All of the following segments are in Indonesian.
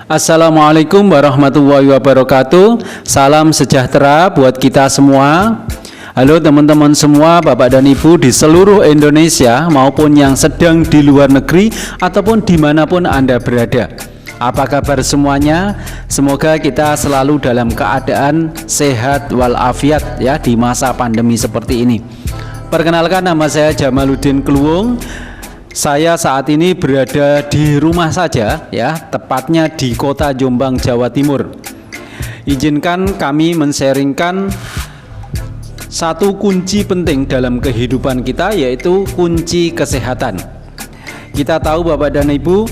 Assalamualaikum warahmatullahi wabarakatuh. Salam sejahtera buat kita semua. Halo teman-teman semua, Bapak dan Ibu di seluruh Indonesia maupun yang sedang di luar negeri ataupun dimanapun Anda berada. Apa kabar semuanya? Semoga kita selalu dalam keadaan sehat walafiat ya di masa pandemi seperti ini. Perkenalkan, nama saya Jamaluddin Kluwung. Saya saat ini berada di rumah saja ya, tepatnya di kota Jombang, Jawa Timur. Izinkan kami men-sharingkan satu kunci penting dalam kehidupan kita, yaitu kunci kesehatan. Kita tahu Bapak dan Ibu,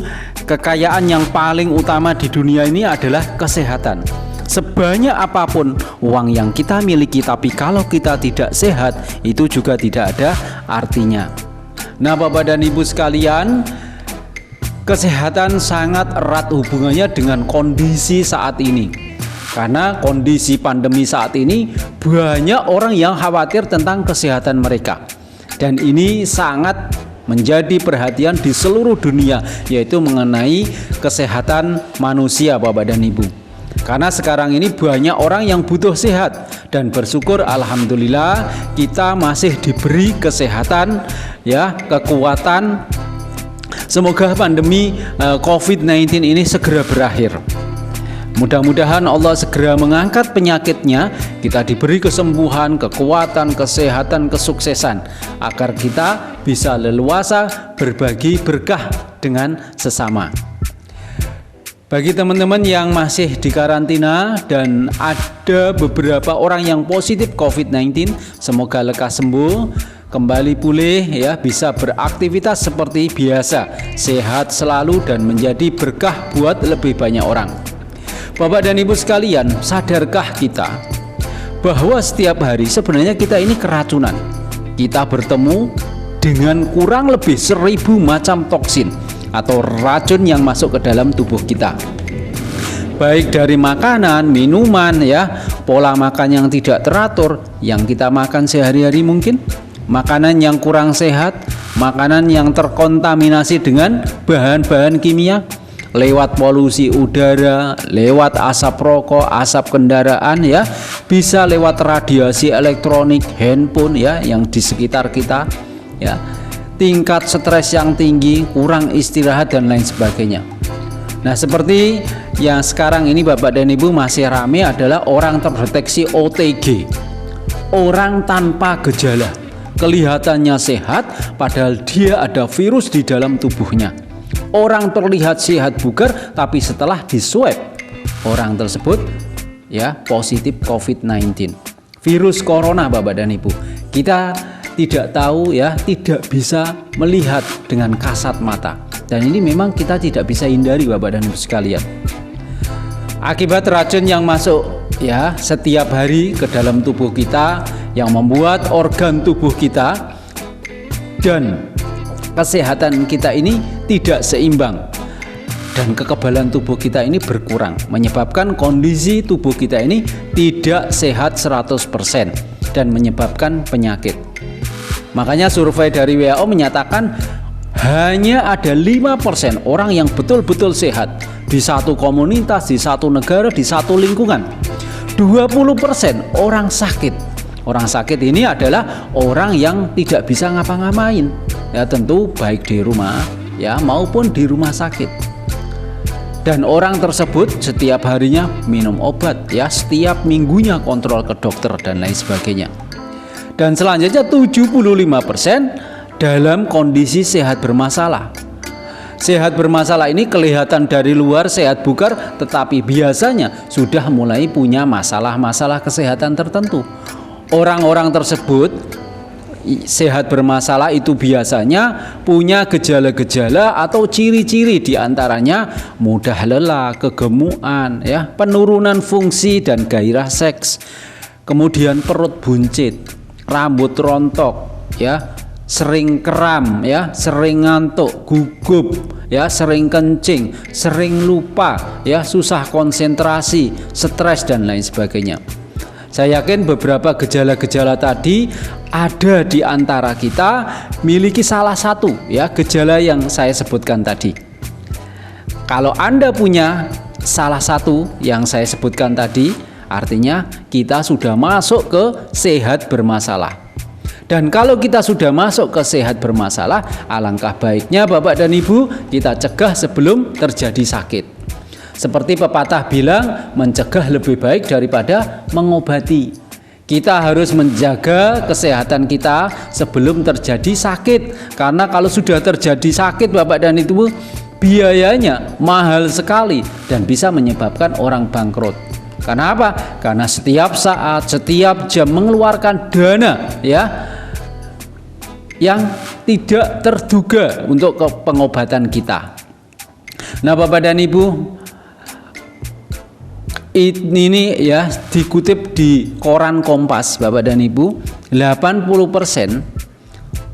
kekayaan yang paling utama di dunia ini adalah kesehatan. Sebanyak apapun uang yang kita miliki, tapi kalau kita tidak sehat, itu juga tidak ada artinya. Nah, Bapak dan Ibu sekalian, kesehatan sangat erat hubungannya dengan kondisi saat ini. Karena kondisi pandemi saat ini, banyak orang yang khawatir tentang kesehatan mereka. Dan ini sangat menjadi perhatian di seluruh dunia, yaitu mengenai kesehatan manusia, Bapak dan Ibu. Karena sekarang ini banyak orang yang butuh sehat, dan bersyukur alhamdulillah kita masih diberi kesehatan ya, kekuatan. Semoga pandemi COVID-19 ini segera berakhir. Mudah-mudahan Allah segera mengangkat penyakitnya, kita diberi kesembuhan, kekuatan, kesehatan, kesuksesan, agar kita bisa leluasa berbagi berkah dengan sesama. Bagi teman-teman yang masih di karantina dan ada beberapa orang yang positif COVID-19, semoga lekas sembuh, kembali pulih ya, bisa beraktivitas seperti biasa, sehat selalu dan menjadi berkah buat lebih banyak orang. Bapak dan Ibu sekalian, sadarkah kita bahwa setiap hari sebenarnya kita ini keracunan? Kita bertemu dengan kurang lebih 1000 macam toksin atau racun yang masuk ke dalam tubuh kita, baik dari makanan, minuman ya, pola makan yang tidak teratur yang kita makan sehari-hari, mungkin makanan yang kurang sehat, makanan yang terkontaminasi dengan bahan-bahan kimia, lewat polusi udara, lewat asap rokok, asap kendaraan ya, bisa lewat radiasi elektronik, handphone ya yang di sekitar kita ya, tingkat stres yang tinggi, kurang istirahat dan lain sebagainya. Nah, seperti yang sekarang ini Bapak dan Ibu masih ramai adalah orang terdeteksi OTG, orang tanpa gejala, kelihatannya sehat padahal dia ada virus di dalam tubuhnya. Orang terlihat sehat bugar, tapi setelah diswab orang tersebut ya positif COVID-19, virus corona. Bapak dan Ibu, kita tidak tahu ya, tidak bisa melihat dengan kasat mata, dan ini memang kita tidak bisa hindari Bapak dan Ibu sekalian. Akibat racun yang masuk ya setiap hari ke dalam tubuh kita, yang membuat organ tubuh kita dan kesehatan kita ini tidak seimbang, dan kekebalan tubuh kita ini berkurang, menyebabkan kondisi tubuh kita ini tidak sehat 100% dan menyebabkan penyakit. Makanya survei dari WHO menyatakan hanya ada 5% orang yang betul-betul sehat di satu komunitas, di satu negara, di satu lingkungan. 20% orang sakit. Orang sakit ini adalah orang yang tidak bisa ngapa-ngapain. Ya, tentu baik di rumah ya maupun di rumah sakit. Dan orang tersebut setiap harinya minum obat ya, setiap minggunya kontrol ke dokter dan lain sebagainya. Dan selanjutnya 75% dalam kondisi sehat bermasalah. Sehat bermasalah ini kelihatan dari luar sehat bugar, tetapi biasanya sudah mulai punya masalah-masalah kesehatan tertentu. Orang-orang tersebut sehat bermasalah itu biasanya punya gejala-gejala atau ciri-ciri, diantaranya mudah lelah, kegemukan, ya, penurunan fungsi dan gairah seks, kemudian perut buncit, rambut rontok, ya, sering kram, ya, sering ngantuk, gugup, ya, sering kencing, sering lupa, ya, susah konsentrasi, stres dan lain sebagainya. Saya yakin beberapa gejala-gejala tadi ada di antara kita miliki salah satu ya gejala yang saya sebutkan tadi. Kalau Anda punya salah satu yang saya sebutkan tadi, artinya kita sudah masuk ke sehat bermasalah. Dan kalau kita sudah masuk ke sehat bermasalah, alangkah baiknya Bapak dan Ibu kita cegah sebelum terjadi sakit. Seperti pepatah bilang, mencegah lebih baik daripada mengobati. Kita harus menjaga kesehatan kita sebelum terjadi sakit. Karena kalau sudah terjadi sakit Bapak dan Ibu, biayanya mahal sekali dan bisa menyebabkan orang bangkrut. Karena apa? Karena setiap saat, setiap jam mengeluarkan dana ya yang tidak terduga untuk pengobatan kita. Nah, Bapak dan Ibu, ini ya dikutip di koran Kompas, Bapak dan Ibu, 80%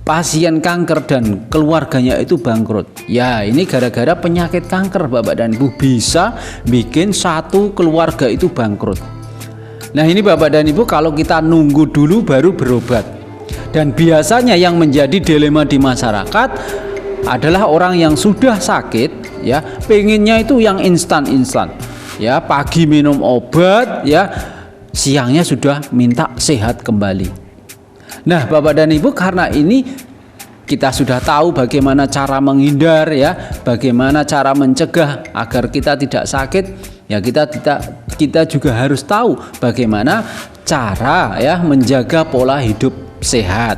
pasien kanker dan keluarganya itu bangkrut. Ya, ini gara-gara penyakit kanker Bapak dan Ibu bisa bikin satu keluarga itu bangkrut. Nah, ini Bapak dan Ibu kalau kita nunggu dulu baru berobat. Dan biasanya yang menjadi dilema di masyarakat adalah orang yang sudah sakit ya, pengennya itu yang instan-instan. Ya, pagi minum obat ya, siangnya sudah minta sehat kembali. Nah, Bapak dan Ibu, karena ini kita sudah tahu bagaimana cara menghindar ya, bagaimana cara mencegah agar kita tidak sakit, ya kita juga harus tahu bagaimana cara ya menjaga pola hidup sehat.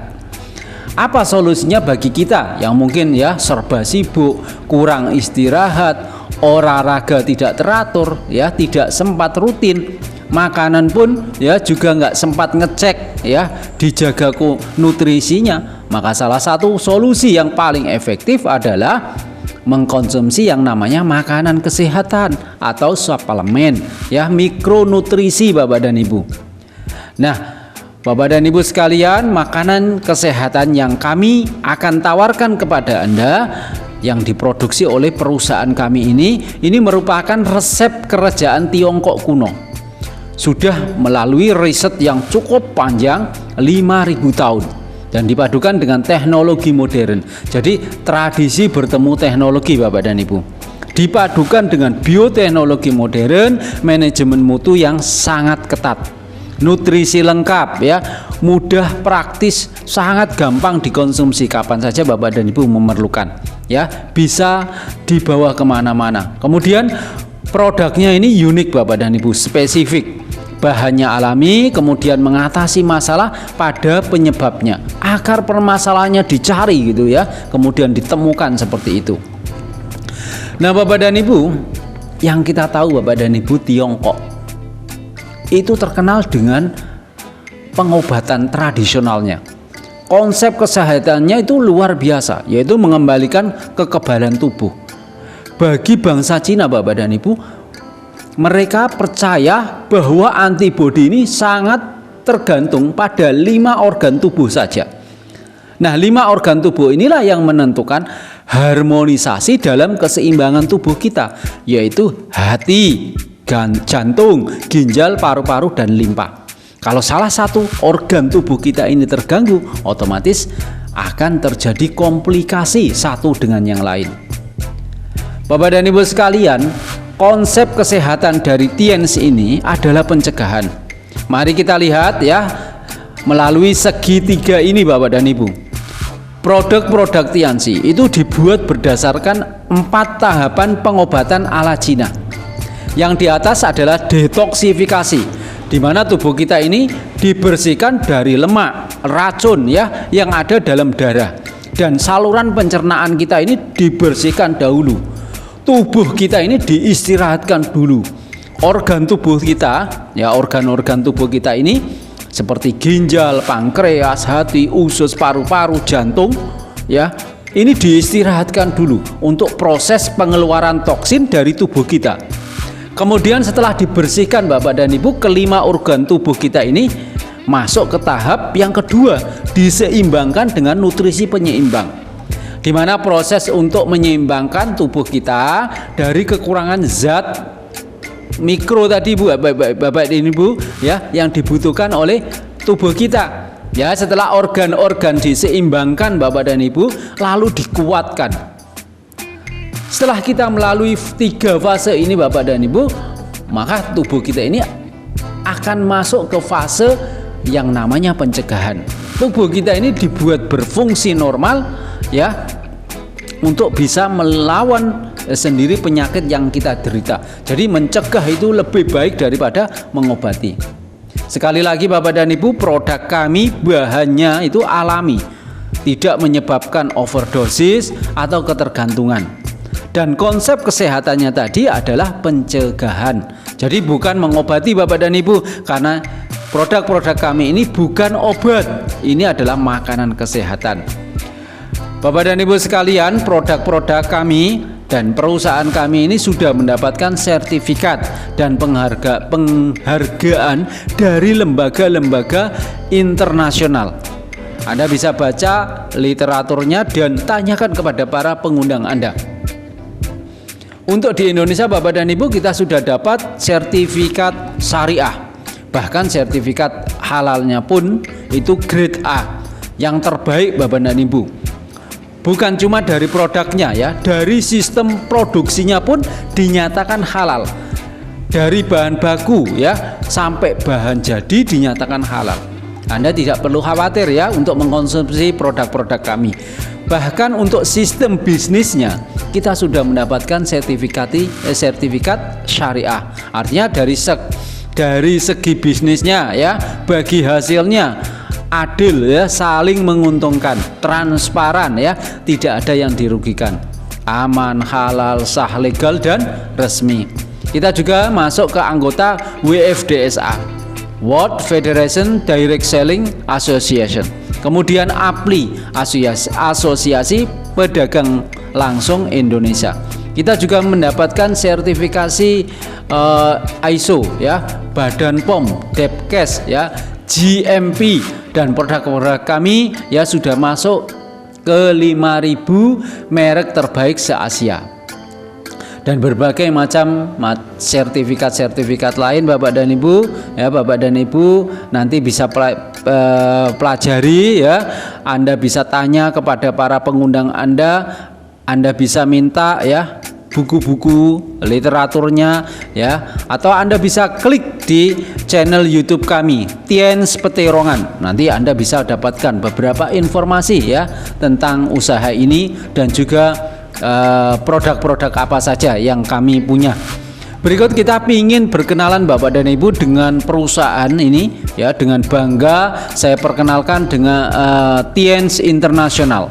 Apa solusinya bagi kita yang mungkin ya serba sibuk, kurang istirahat, olahraga tidak teratur, ya tidak sempat rutin, makanan pun ya juga nggak sempat ngecek ya, dijaga nutrisinya. Maka salah satu solusi yang paling efektif adalah mengkonsumsi yang namanya makanan kesehatan atau suplemen ya, mikronutrisi Bapak dan Ibu. Nah, Bapak dan Ibu sekalian, makanan kesehatan yang kami akan tawarkan kepada Anda yang diproduksi oleh perusahaan kami ini merupakan resep kerajaan Tiongkok kuno. Sudah melalui riset yang cukup panjang 5.000 tahun dan dipadukan dengan teknologi modern. Jadi tradisi bertemu teknologi Bapak dan Ibu. Dipadukan dengan bioteknologi modern, manajemen mutu yang sangat ketat. Nutrisi lengkap ya, mudah, praktis, sangat gampang dikonsumsi kapan saja Bapak dan Ibu memerlukan ya, bisa dibawa kemana-mana. Kemudian produknya ini unik Bapak dan Ibu, spesifik, bahannya alami, kemudian mengatasi masalah pada penyebabnya, akar permasalahannya dicari gitu ya, kemudian ditemukan seperti itu. Nah Bapak dan Ibu, yang kita tahu Bapak dan Ibu, Tiongkok itu terkenal dengan pengobatan tradisionalnya. Konsep kesehatannya itu luar biasa, yaitu mengembalikan kekebalan tubuh. Bagi bangsa Cina Bapak dan Ibu, mereka percaya bahwa antibodi ini sangat tergantung pada 5 organ tubuh saja. Nah, 5 organ tubuh inilah yang menentukan harmonisasi dalam keseimbangan tubuh kita, yaitu hati, jantung, ginjal, paru-paru, dan limpa. Kalau salah satu organ tubuh kita ini terganggu, otomatis akan terjadi komplikasi satu dengan yang lain. Bapak dan Ibu sekalian, konsep kesehatan dari TNC ini adalah pencegahan. Mari kita lihat ya, melalui segitiga ini Bapak dan Ibu. Produk-produk TNC itu dibuat berdasarkan 4 tahapan pengobatan ala Cina. Yang di atas adalah detoksifikasi, di mana tubuh kita ini dibersihkan dari lemak, racun ya yang ada dalam darah, dan saluran pencernaan kita ini dibersihkan dahulu. Tubuh kita ini diistirahatkan dulu. Organ tubuh kita ya, organ-organ tubuh kita ini seperti ginjal, pankreas, hati, usus, paru-paru, jantung ya, ini diistirahatkan dulu untuk proses pengeluaran toksin dari tubuh kita. Kemudian setelah dibersihkan Bapak dan Ibu, kelima organ tubuh kita ini masuk ke tahap yang kedua, diseimbangkan dengan nutrisi penyeimbang, di mana proses untuk menyeimbangkan tubuh kita dari kekurangan zat mikro tadi Bapak dan Ibu ya, yang dibutuhkan oleh tubuh kita ya. Setelah organ-organ diseimbangkan Bapak dan Ibu, lalu dikuatkan. Setelah kita melalui 3 fase ini Bapak dan Ibu, maka tubuh kita ini akan masuk ke fase yang namanya pencegahan. Tubuh kita ini dibuat berfungsi normal ya, untuk bisa melawan sendiri penyakit yang kita derita. Jadi mencegah itu lebih baik daripada mengobati. Sekali lagi Bapak dan Ibu, produk kami bahannya itu alami, tidak menyebabkan overdosis atau ketergantungan. Dan konsep kesehatannya tadi adalah pencegahan. Jadi bukan mengobati Bapak dan Ibu, karena produk-produk kami ini bukan obat, ini adalah makanan kesehatan. Bapak dan Ibu sekalian, produk-produk kami dan perusahaan kami ini sudah mendapatkan sertifikat dan penghargaan dari lembaga-lembaga internasional. Anda bisa baca literaturnya dan tanyakan kepada para pengundang Anda. Untuk di Indonesia Bapak dan Ibu, kita sudah dapat sertifikat syariah. Bahkan sertifikat halalnya pun itu grade A, yang terbaik Bapak dan Ibu. Bukan cuma dari produknya ya, dari sistem produksinya pun dinyatakan halal. Dari bahan baku ya sampai bahan jadi dinyatakan halal. Anda tidak perlu khawatir ya untuk mengkonsumsi produk-produk kami. Bahkan untuk sistem bisnisnya kita sudah mendapatkan sertifikat syariah. Artinya dari segi bisnisnya ya, bagi hasilnya adil ya, saling menguntungkan, transparan ya, tidak ada yang dirugikan, aman, halal, sah, legal dan resmi. Kita juga masuk ke anggota WFDSA, World Federation Direct Selling Association. Kemudian APLI, Asosiasi Pedagang Langsung Indonesia. Kita juga mendapatkan sertifikasi ISO ya, Badan POM, Depkes ya, GMP, dan produk-produk kami ya sudah masuk ke 5.000 merek terbaik se-Asia. Dan berbagai macam sertifikat-sertifikat lain Bapak dan Ibu ya, Bapak dan Ibu nanti bisa pelajari ya. Anda bisa tanya kepada para pengundang Anda bisa minta ya buku-buku literaturnya ya, atau Anda bisa klik di channel YouTube kami Tiens Peterongan. Nanti Anda bisa dapatkan beberapa informasi ya tentang usaha ini dan juga produk-produk apa saja yang kami punya. Berikut kita ingin berkenalan Bapak dan Ibu dengan perusahaan ini ya, dengan bangga saya perkenalkan dengan Tiens International.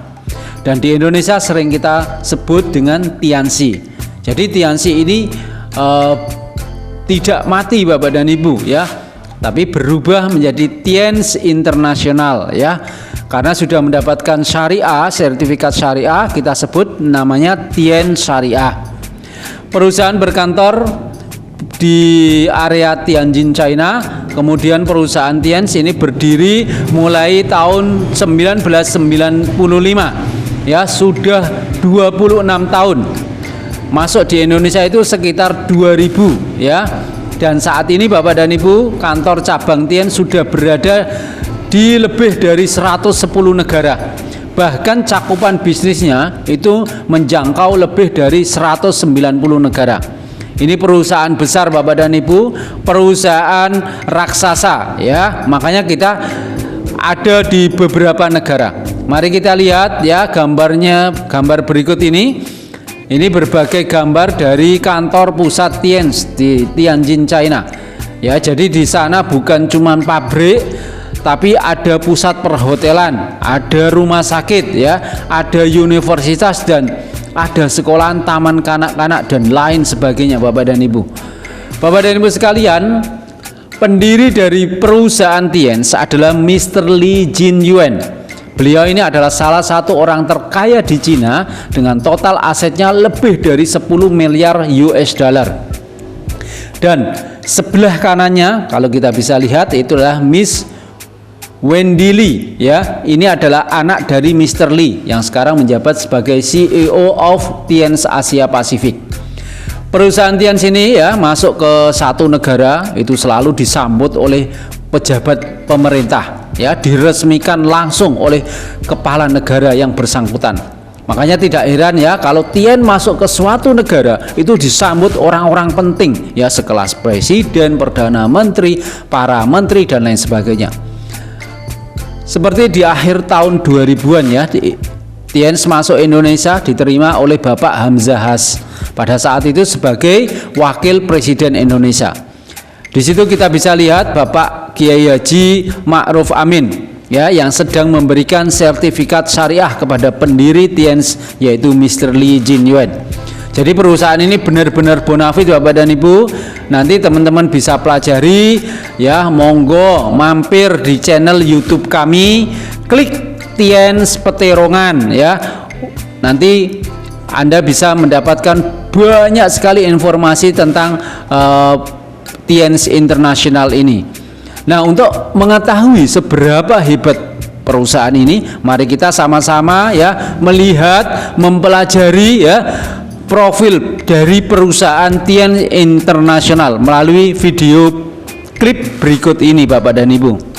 Dan di Indonesia sering kita sebut dengan Tiansi. Jadi Tiansi ini tidak mati Bapak dan Ibu ya, tapi berubah menjadi Tiens International ya. Karena sudah mendapatkan syariah, sertifikat syariah, kita sebut namanya Tiens Syariah. Perusahaan berkantor di area Tianjin, China. Kemudian perusahaan Tiens ini berdiri mulai tahun 1995 ya, sudah 26 tahun. Masuk di Indonesia itu sekitar 2000 ya. Dan saat ini Bapak dan Ibu, kantor cabang Tiens sudah berada di lebih dari 110 negara. Bahkan cakupan bisnisnya itu menjangkau lebih dari 190 negara. Ini perusahaan besar Bapak dan Ibu, perusahaan raksasa ya. Makanya kita ada di beberapa negara. Mari kita lihat ya gambar berikut ini. Ini berbagai gambar dari kantor pusat Tiens di Tianjin, China. Ya, jadi di sana bukan cuma pabrik, tapi ada pusat perhotelan, ada rumah sakit ya, ada universitas dan ada sekolahan, taman kanak-kanak dan lain sebagainya Bapak dan Ibu. Bapak dan Ibu sekalian, pendiri dari perusahaan Tiens adalah Mr. Li Jinyuan. Beliau ini adalah salah satu orang terkaya di Cina dengan total asetnya lebih dari 10 miliar US dollar. Dan sebelah kanannya kalau kita bisa lihat itu adalah Miss Wendy Li ya. Ini adalah anak dari Mr. Li yang sekarang menjabat sebagai CEO of Tiens Asia Pasifik. Perusahaan Tiens ini ya masuk ke satu negara itu selalu disambut oleh pejabat pemerintah ya, diresmikan langsung oleh kepala negara yang bersangkutan. Makanya tidak heran ya kalau Tien masuk ke suatu negara itu disambut orang-orang penting ya, sekelas presiden, perdana menteri, para menteri dan lain sebagainya. Seperti di akhir tahun 2000-an ya, Tien masuk Indonesia diterima oleh Bapak Hamzah Has pada saat itu sebagai wakil presiden Indonesia. Di situ kita bisa lihat Bapak Kiai Haji Ma'ruf Amin ya, yang sedang memberikan sertifikat syariah kepada pendiri Tiens, yaitu Mr. Lee Jin Yuan. Jadi perusahaan ini benar-benar bonafide Bapak dan Ibu. Nanti teman-teman bisa pelajari ya, monggo mampir di channel YouTube kami, klik Tiens Peterongan ya. Nanti Anda bisa mendapatkan banyak sekali informasi tentang Tiens International ini. Nah, untuk mengetahui seberapa hebat perusahaan ini, mari kita sama-sama ya melihat, mempelajari ya profil dari perusahaan Tiens International melalui video klip berikut ini Bapak dan Ibu.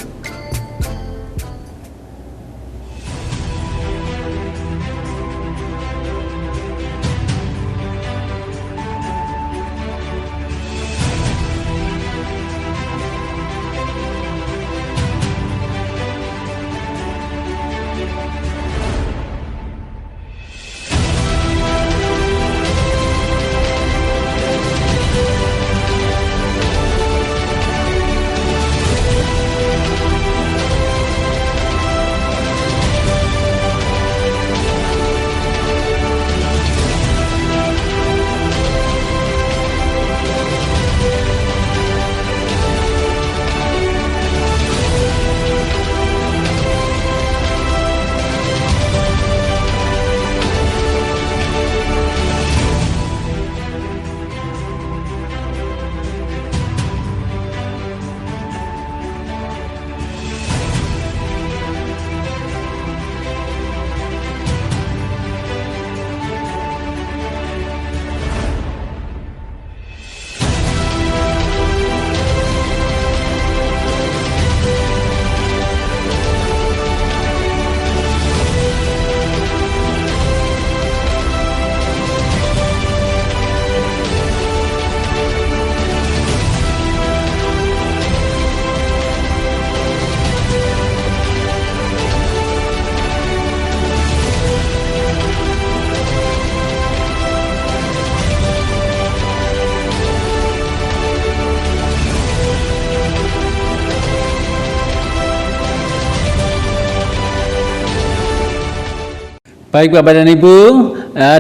Baik Bapak dan Ibu,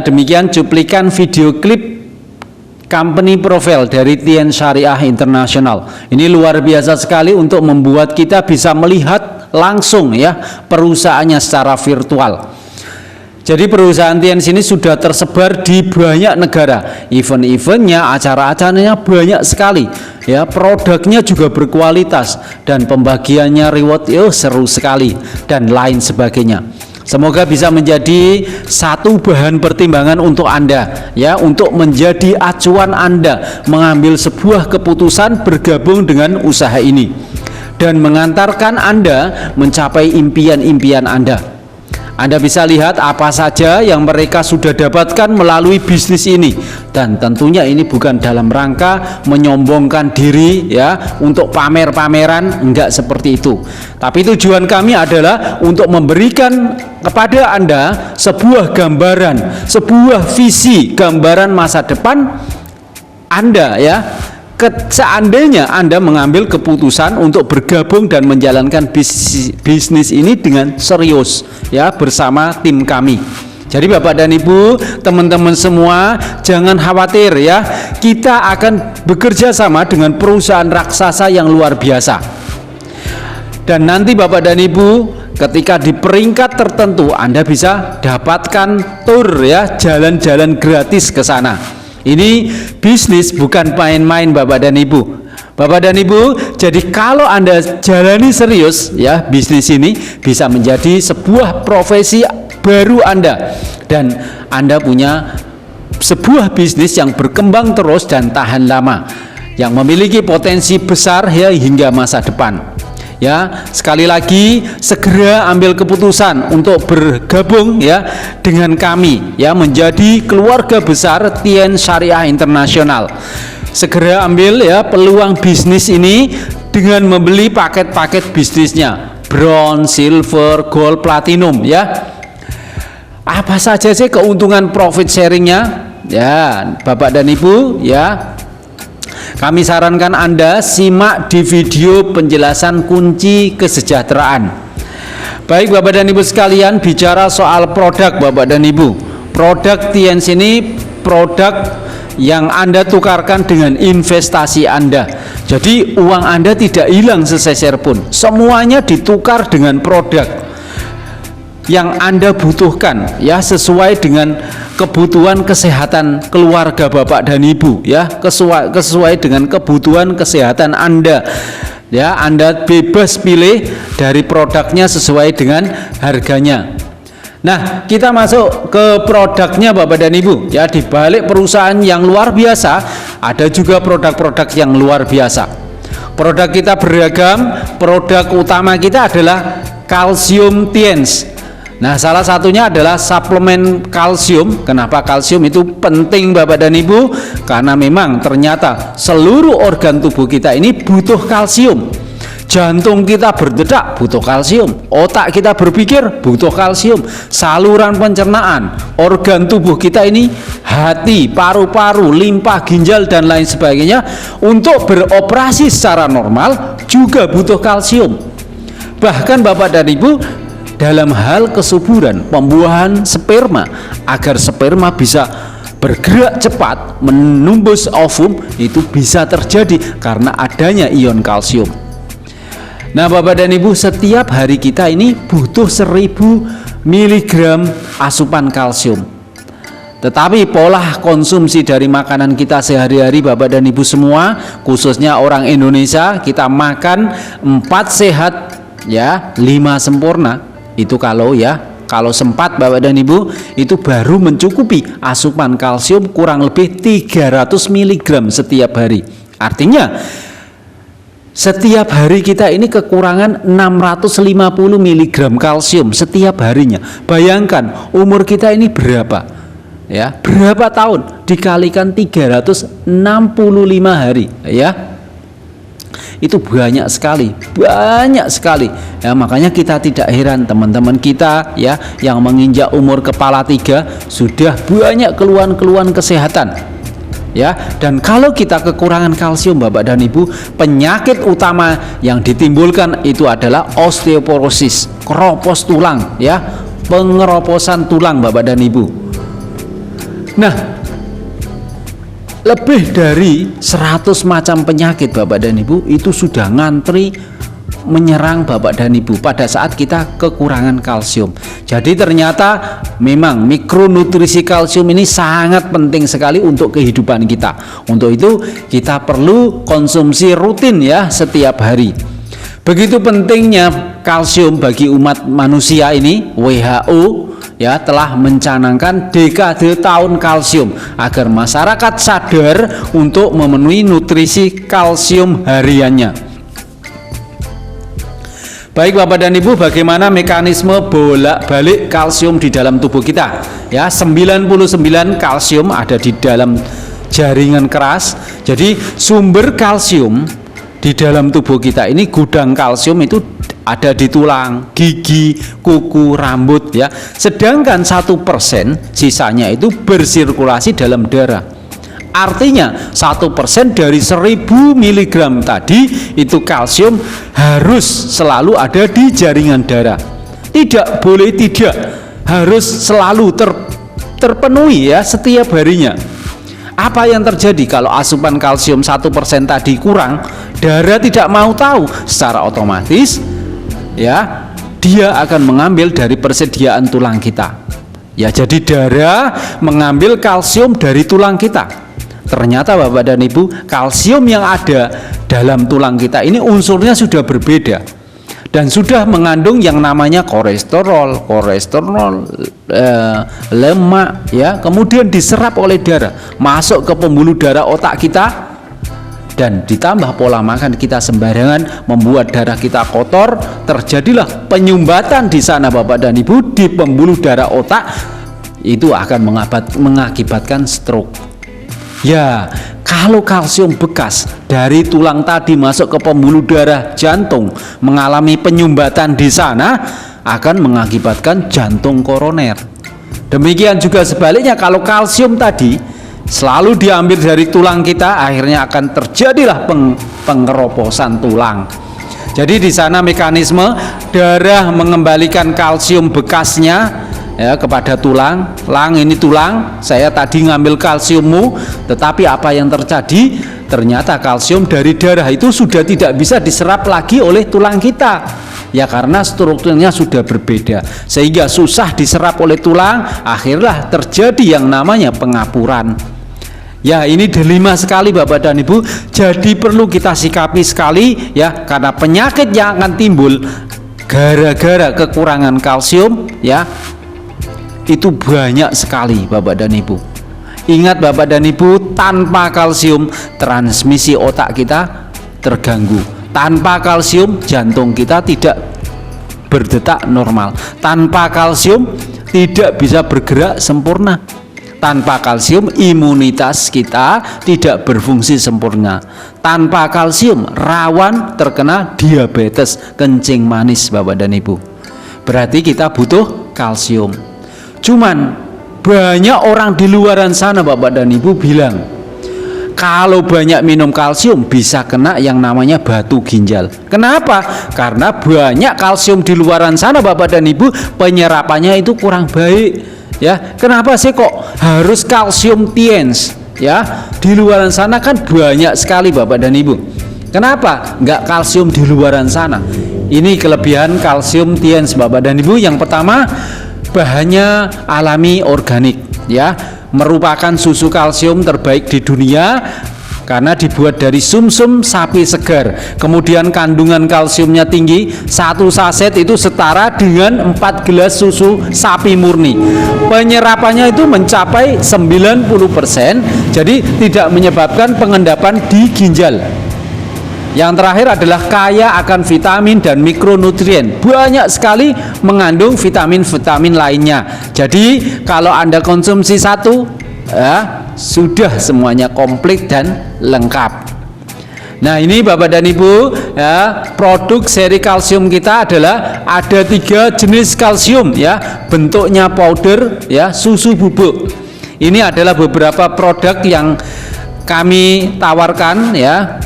demikian cuplikan video klip company profile dari Tiens Syariah International. Ini luar biasa sekali untuk membuat kita bisa melihat langsung ya perusahaannya secara virtual. Jadi perusahaan Tiens ini sudah tersebar di banyak negara, event-eventnya, acara-acaranya banyak sekali ya, produknya juga berkualitas dan pembagiannya reward seru sekali dan lain sebagainya. Semoga bisa menjadi satu bahan pertimbangan untuk Anda ya, untuk menjadi acuan Anda mengambil sebuah keputusan bergabung dengan usaha ini dan mengantarkan Anda mencapai impian-impian Anda. Anda bisa lihat apa saja yang mereka sudah dapatkan melalui bisnis ini, dan tentunya ini bukan dalam rangka menyombongkan diri ya, untuk pamer-pameran, enggak seperti itu. Tapi tujuan kami adalah untuk memberikan kepada Anda sebuah gambaran, sebuah visi, gambaran masa depan Anda ya. Seandainya Anda mengambil keputusan untuk bergabung dan menjalankan bisnis ini dengan serius ya, bersama tim kami. Jadi Bapak dan Ibu, teman-teman semua, jangan khawatir ya, kita akan bekerja sama dengan perusahaan raksasa yang luar biasa. Dan nanti Bapak dan Ibu, ketika di peringkat tertentu Anda bisa dapatkan tour ya, jalan-jalan gratis ke sana. Ini bisnis bukan main-main Bapak dan Ibu. Bapak dan Ibu, jadi kalau Anda jalani serius ya, bisnis ini bisa menjadi sebuah profesi baru Anda, dan Anda punya sebuah bisnis yang berkembang terus dan tahan lama, yang memiliki potensi besar ya hingga masa depan. Ya, sekali lagi segera ambil keputusan untuk bergabung ya dengan kami ya menjadi keluarga besar Tien Syariah Internasional. Segera ambil ya peluang bisnis ini dengan membeli paket-paket bisnisnya bronze, silver, gold, platinum ya. Apa saja sih keuntungan profit sharingnya? Ya, Bapak dan Ibu ya. Kami sarankan Anda simak di video penjelasan kunci kesejahteraan. Baik Bapak dan Ibu sekalian, bicara soal produk Bapak dan Ibu. Produk Tiens ini produk yang Anda tukarkan dengan investasi Anda. Jadi uang Anda tidak hilang seseser pun. Semuanya ditukar dengan produk yang Anda butuhkan ya, sesuai dengan kebutuhan kesehatan keluarga Bapak dan Ibu ya, sesuai dengan kebutuhan kesehatan Anda ya. Anda bebas pilih dari produknya sesuai dengan harganya. Nah, kita masuk ke produknya Bapak dan Ibu ya. Di balik perusahaan yang luar biasa ada juga produk-produk yang luar biasa. Produk kita beragam. Produk utama kita adalah kalsium Tiens. Nah, salah satunya adalah suplemen kalsium. Kenapa kalsium itu penting Bapak dan Ibu? Karena memang ternyata seluruh organ tubuh kita ini butuh kalsium. Jantung kita berdetak butuh kalsium, otak kita berpikir butuh kalsium, saluran pencernaan, organ tubuh kita ini, hati, paru-paru, limpa, ginjal dan lain sebagainya untuk beroperasi secara normal juga butuh kalsium. Bahkan Bapak dan Ibu, dalam hal kesuburan, pembuahan sperma, agar sperma bisa bergerak cepat menembus ovum, itu bisa terjadi karena adanya ion kalsium. Nah Bapak dan Ibu, setiap hari kita ini butuh 1000 mg asupan kalsium. Tetapi pola konsumsi dari makanan kita sehari-hari Bapak dan Ibu semua, khususnya orang Indonesia, kita makan 4 sehat ya, 5 sempurna. Itu kalau sempat Bapak dan Ibu, itu baru mencukupi asupan kalsium kurang lebih 300 mg setiap hari. Artinya setiap hari kita ini kekurangan 650 mg kalsium setiap harinya. Bayangkan umur kita ini berapa ya, berapa tahun dikalikan 365 hari ya, itu banyak sekali ya. Makanya kita tidak heran teman-teman kita ya yang menginjak umur kepala 3 sudah banyak keluhan-keluhan kesehatan ya. Dan kalau kita kekurangan kalsium Bapak dan Ibu, penyakit utama yang ditimbulkan itu adalah osteoporosis, keropos tulang ya, pengeroposan tulang Bapak dan Ibu. Nah, lebih dari 100 macam penyakit Bapak dan Ibu itu sudah ngantri menyerang Bapak dan Ibu pada saat kita kekurangan kalsium. Jadi ternyata memang mikronutrisi kalsium ini sangat penting sekali untuk kehidupan kita. Untuk itu kita perlu konsumsi rutin ya setiap hari. Begitu pentingnya kalsium bagi umat manusia ini, WHO ya telah mencanangkan dekade tahun kalsium agar masyarakat sadar untuk memenuhi nutrisi kalsium hariannya. Baik Bapak dan Ibu, bagaimana mekanisme bolak-balik kalsium di dalam tubuh kita? Ya, 99 kalsium ada di dalam jaringan keras. Jadi sumber kalsium di dalam tubuh kita ini, gudang kalsium itu ada di tulang, gigi, kuku, rambut ya. Sedangkan 1% sisanya itu bersirkulasi dalam darah. Artinya 1% dari 1000 mg tadi itu kalsium harus selalu ada di jaringan darah. Tidak boleh tidak, harus selalu terpenuhi ya setiap harinya. Apa yang terjadi kalau asupan kalsium 1% tadi kurang? Darah tidak mau tahu, secara otomatis ya dia akan mengambil dari persediaan tulang kita. Ya, jadi darah mengambil kalsium dari tulang kita. Ternyata Bapak dan Ibu, kalsium yang ada dalam tulang kita ini unsurnya sudah berbeda dan sudah mengandung yang namanya kolesterol, lemak ya, kemudian diserap oleh darah, masuk ke pembuluh darah otak kita dan ditambah pola makan kita sembarangan membuat darah kita kotor, terjadilah penyumbatan di sana Bapak dan Ibu di pembuluh darah otak, itu akan mengakibatkan stroke. Ya, kalau kalsium bekas dari tulang tadi masuk ke pembuluh darah jantung mengalami penyumbatan di sana, akan mengakibatkan jantung koroner. Demikian juga sebaliknya, kalau kalsium tadi selalu diambil dari tulang kita, akhirnya akan terjadilah pengeroposan tulang. Jadi di sana mekanisme darah mengembalikan kalsium bekasnya ya kepada tulang. Ini tulang, saya tadi ngambil kalsiummu, tetapi apa yang terjadi? Ternyata kalsium dari darah itu sudah tidak bisa diserap lagi oleh tulang kita. Ya, karena strukturnya sudah berbeda, sehingga susah diserap oleh tulang, akhirnya terjadi yang namanya pengapuran. Ya, ini delima sekali Bapak dan Ibu. Jadi perlu kita sikapi sekali ya, karena penyakit yang akan timbul gara-gara kekurangan kalsium ya, itu banyak sekali Bapak dan Ibu. Ingat Bapak dan Ibu, tanpa kalsium transmisi otak kita terganggu. Tanpa kalsium jantung kita tidak berdetak normal. Tanpa kalsium tidak bisa bergerak sempurna. Tanpa kalsium imunitas kita tidak berfungsi sempurna. Tanpa kalsium rawan terkena diabetes kencing manis Bapak dan Ibu. Berarti kita butuh kalsium. Cuman banyak orang di luaran sana Bapak dan Ibu bilang, kalau banyak minum kalsium bisa kena yang namanya batu ginjal. Kenapa? Karena banyak kalsium di luaran sana Bapak dan Ibu, penyerapannya itu kurang baik. Ya, kenapa sih kok harus kalsium tiens? Ya, di luaran sana kan banyak sekali Bapak dan Ibu. Kenapa nggak kalsium di luaran sana? Ini kelebihan kalsium tiens Bapak dan Ibu. Yang pertama, bahannya alami organik ya, merupakan susu kalsium terbaik di dunia karena dibuat dari sumsum sapi segar. Kemudian kandungan kalsiumnya tinggi, satu saset itu setara dengan 4 gelas susu sapi murni. Penyerapannya itu mencapai 90%, jadi tidak menyebabkan pengendapan di ginjal. Yang terakhir adalah kaya akan vitamin dan mikronutrien, banyak sekali mengandung vitamin-vitamin lainnya. Jadi kalau Anda konsumsi satu ya, sudah semuanya komplit dan lengkap. Nah, ini Bapak dan Ibu ya, produk seri kalsium kita adalah ada 3 jenis kalsium ya, bentuknya powder ya, susu bubuk. Ini adalah beberapa produk yang kami tawarkan ya,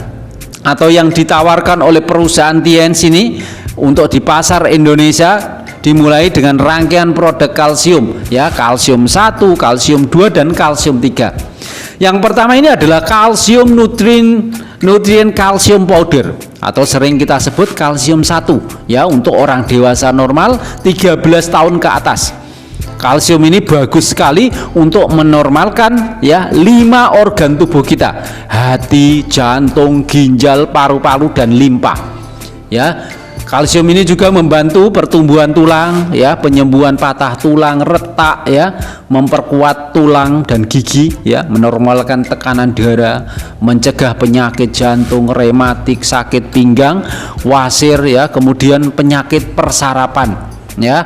atau yang ditawarkan oleh perusahaan Tiens ini untuk di pasar Indonesia, dimulai dengan rangkaian produk kalsium ya, kalsium 1, kalsium 2 dan kalsium 3. Yang pertama ini adalah kalsium nutrien kalsium powder atau sering kita sebut kalsium 1 ya, untuk orang dewasa normal 13 tahun ke atas. Kalsium ini bagus sekali untuk menormalkan ya 5 organ tubuh kita: hati, jantung, ginjal, paru-paru dan limpa. Ya, kalsium ini juga membantu pertumbuhan tulang ya, penyembuhan patah tulang, retak ya, memperkuat tulang dan gigi ya, menormalkan tekanan darah, mencegah penyakit jantung, rematik, sakit pinggang, wasir ya, kemudian penyakit persarapan ya.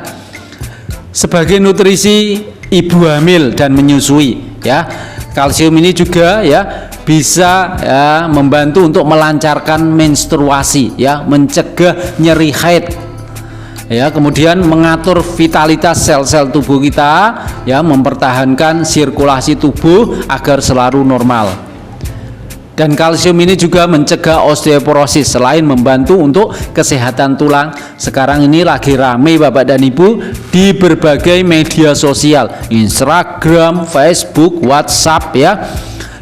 Sebagai nutrisi ibu hamil dan menyusui ya, kalsium ini juga ya bisa ya membantu untuk melancarkan menstruasi ya, mencegah nyeri haid ya, kemudian mengatur vitalitas sel-sel tubuh kita ya, mempertahankan sirkulasi tubuh agar selalu normal. Dan kalsium ini juga mencegah osteoporosis. Selain membantu untuk kesehatan tulang, sekarang ini lagi rame Bapak dan Ibu di berbagai media sosial, Instagram, Facebook, WhatsApp ya,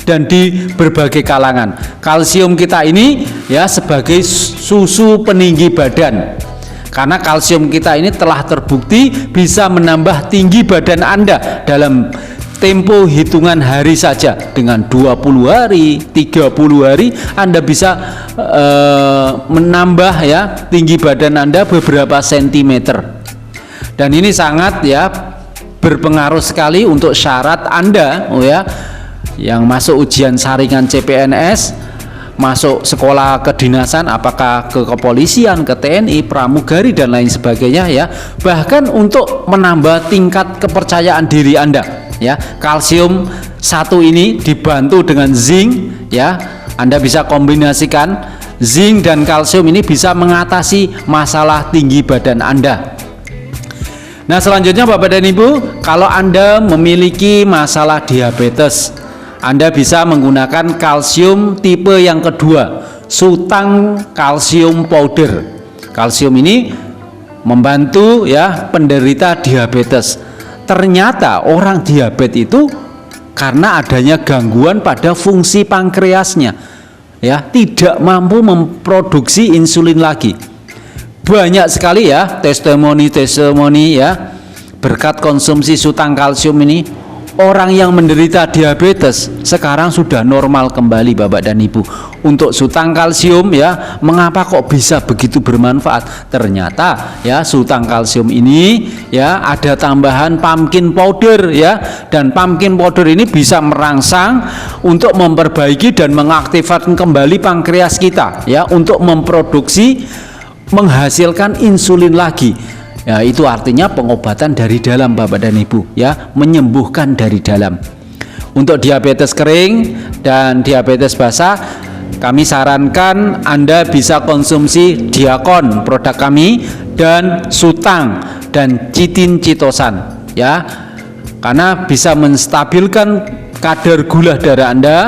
dan di berbagai kalangan. Kalsium kita ini ya sebagai susu peninggi badan. Karena kalsium kita ini telah terbukti bisa menambah tinggi badan Anda dalam tempo hitungan hari saja. Dengan 20 hari, 30 hari Anda bisa menambah ya tinggi badan Anda beberapa sentimeter. Dan ini sangat ya berpengaruh sekali untuk syarat Anda ya yang masuk ujian saringan CPNS, masuk sekolah kedinasan, apakah ke kepolisian, ke TNI, pramugari dan lain sebagainya ya. Bahkan untuk menambah tingkat kepercayaan diri Anda ya. Kalsium 1 ini dibantu dengan zinc ya. Anda bisa kombinasikan zinc dan kalsium ini bisa mengatasi masalah tinggi badan Anda. Nah, selanjutnya Bapak dan Ibu, kalau Anda memiliki masalah diabetes, Anda bisa menggunakan kalsium tipe yang kedua, Sutang kalsium powder. Kalsium ini membantu ya penderita diabetes. Ternyata orang diabetes itu karena adanya gangguan pada fungsi pankreasnya, ya, tidak mampu memproduksi insulin lagi. Banyak sekali ya testimoni ya, berkat konsumsi Sutang kalsium ini orang yang menderita diabetes sekarang sudah normal kembali Bapak dan Ibu. Untuk Sutang kalsium ya, mengapa kok bisa begitu bermanfaat? Ternyata ya Sutang kalsium ini ya ada tambahan pumpkin powder ya, dan pumpkin powder ini bisa merangsang untuk memperbaiki dan mengaktifkan kembali pankreas kita ya, untuk menghasilkan insulin lagi. Ya, itu artinya pengobatan dari dalam Bapak dan Ibu ya, menyembuhkan dari dalam. Untuk diabetes kering dan diabetes basah, kami sarankan Anda bisa konsumsi Diakon produk kami dan Sutang dan Chitin Chitosan ya. Karena bisa menstabilkan kadar gula darah Anda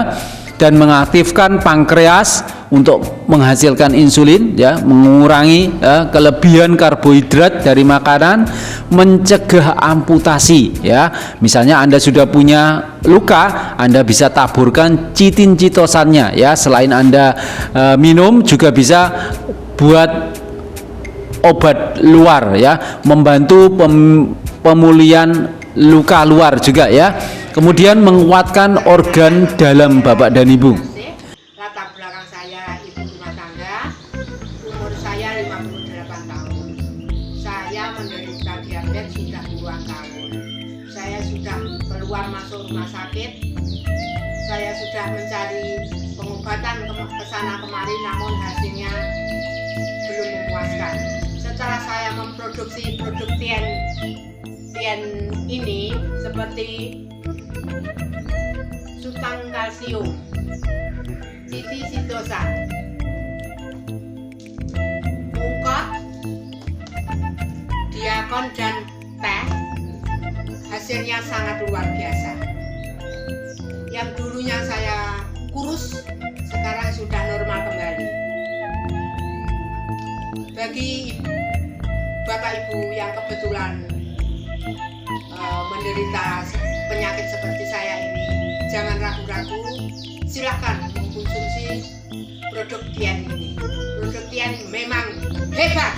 dan mengaktifkan pankreas untuk menghasilkan insulin ya, mengurangi ya, kelebihan karbohidrat dari makanan, mencegah amputasi ya. Misalnya Anda sudah punya luka, Anda bisa taburkan Chitin Chitosannya ya. Selain Anda minum, juga bisa buat obat luar ya, membantu pemulihan luka luar juga ya. Kemudian menguatkan organ dalam Bapak dan Ibu. Latar belakang saya ibu rumah tangga, umur saya 58 tahun. Saya menderita diabetes sudah puluhan tahun. Saya sudah keluar masuk rumah sakit. Saya sudah mencari pengobatan ke sana kemari, namun hasilnya belum memuaskan. Setelah saya memproduksi produk Tien ini seperti Sutang kalsium, Chitin Chitosan, Ungkot, Diakon dan teh, hasilnya sangat luar biasa. Yang dulunya saya kurus, sekarang sudah normal kembali. Bagi Bapak Ibu yang kebetulan menderita penyakit seperti saya ini, jangan ragu-ragu, silahkan mengkonsumsi produk Tien ini. Produk Tien memang hebat.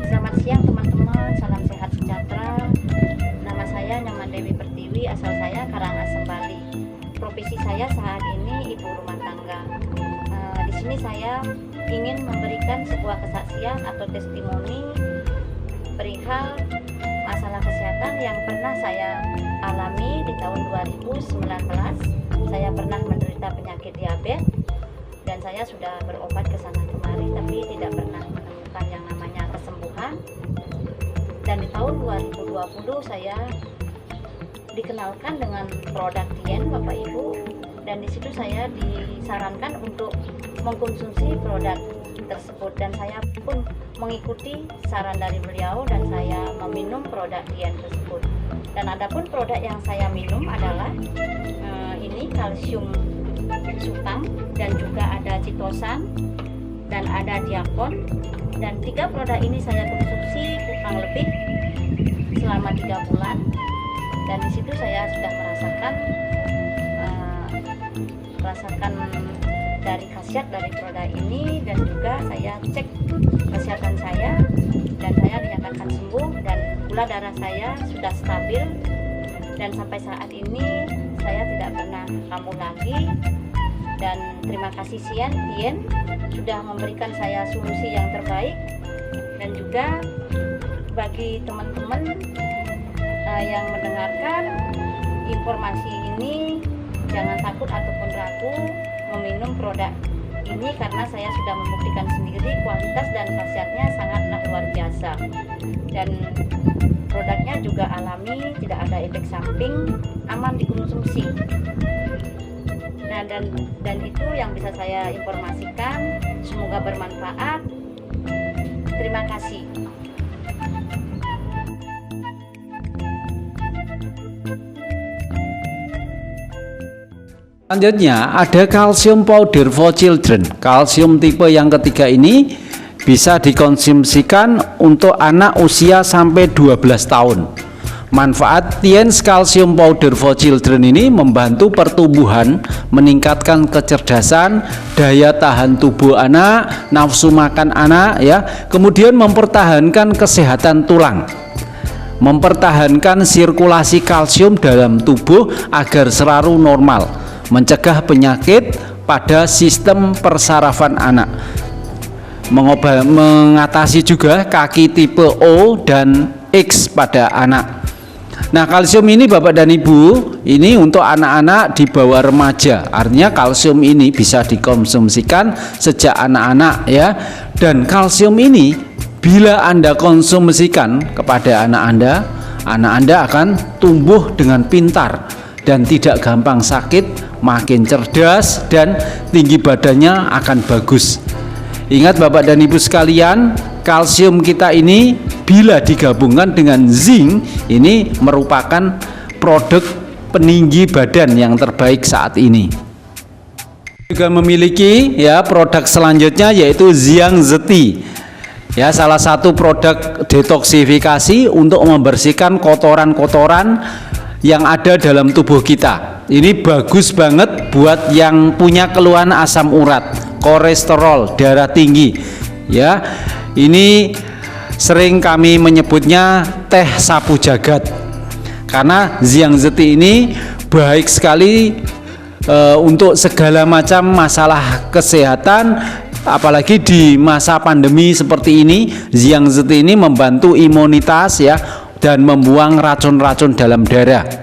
Selamat siang teman-teman, salam sehat sejahtera. Nama saya Nyaman Dewi Pertiwi, asal saya Karangasem, Bali. Profesi saya saat ini ibu rumah tangga. Di sini saya ingin memberikan sebuah kesaksian atau testimoni perihal masalah kesehatan yang pernah saya alami di tahun 2019. Saya pernah menderita penyakit diabetes dan saya sudah berobat ke sana kemari, tapi tidak pernah menemukan yang namanya kesembuhan. Dan di tahun 2020 saya dikenalkan dengan produk Tien Bapak Ibu, dan di situ saya disarankan untuk mengkonsumsi produk tersebut, dan saya pun mengikuti saran dari beliau dan saya meminum produk Tien tersebut. Dan adapun produk yang saya minum adalah ini kalsium Sutang, dan juga ada Chitosan dan ada Diakon, dan 3 produk ini saya konsumsi kurang lebih selama 3 bulan, dan di situ saya sudah merasakan dari khasiat dari produk ini, dan juga saya cek kesehatan saya dan saya dinyatakan sembuh, dan gula darah saya sudah stabil, dan sampai saat ini saya tidak pernah kambuh lagi. Dan terima kasih Tien sudah memberikan saya solusi yang terbaik. Dan juga bagi teman-teman yang mendengarkan informasi ini, jangan takut ataupun ragu meminum produk ini karena saya sudah membuktikan sendiri kualitas dan khasiatnya sangatlah luar biasa, dan produknya juga alami, tidak ada efek samping, aman dikonsumsi. Nah, dan itu yang bisa saya informasikan, semoga bermanfaat. Terima kasih. Selanjutnya ada kalsium powder for children. Kalsium tipe yang ketiga ini bisa dikonsumsikan untuk anak usia sampai 12 tahun. Manfaat Tiens Calcium Powder for Children ini membantu pertumbuhan, meningkatkan kecerdasan, daya tahan tubuh anak, nafsu makan anak ya, kemudian mempertahankan kesehatan tulang, mempertahankan sirkulasi kalsium dalam tubuh agar selalu normal, mencegah penyakit pada sistem persarafan anak, mengatasi juga kaki tipe O dan X pada anak. Nah, kalsium ini Bapak dan Ibu, ini untuk anak-anak di bawah remaja. Artinya kalsium ini bisa dikonsumsikan sejak anak-anak ya. Dan kalsium ini bila Anda konsumsikan kepada anak Anda akan tumbuh dengan pintar dan tidak gampang sakit, makin cerdas dan tinggi badannya akan bagus. Ingat Bapak dan Ibu sekalian, kalsium kita ini bila digabungkan dengan zinc ini merupakan produk peninggi badan yang terbaik saat ini. Juga memiliki ya produk selanjutnya yaitu Xiangzeti. Ya, salah satu produk detoksifikasi untuk membersihkan kotoran-kotoran yang ada dalam tubuh kita. Ini bagus banget buat yang punya keluhan asam urat, kolesterol, darah tinggi. Ya, ini sering kami menyebutnya teh sapu jagat karena Xiangzeti ini baik sekali untuk segala macam masalah kesehatan, apalagi di masa pandemi seperti ini. Xiangzeti ini membantu imunitas ya dan membuang racun-racun dalam darah.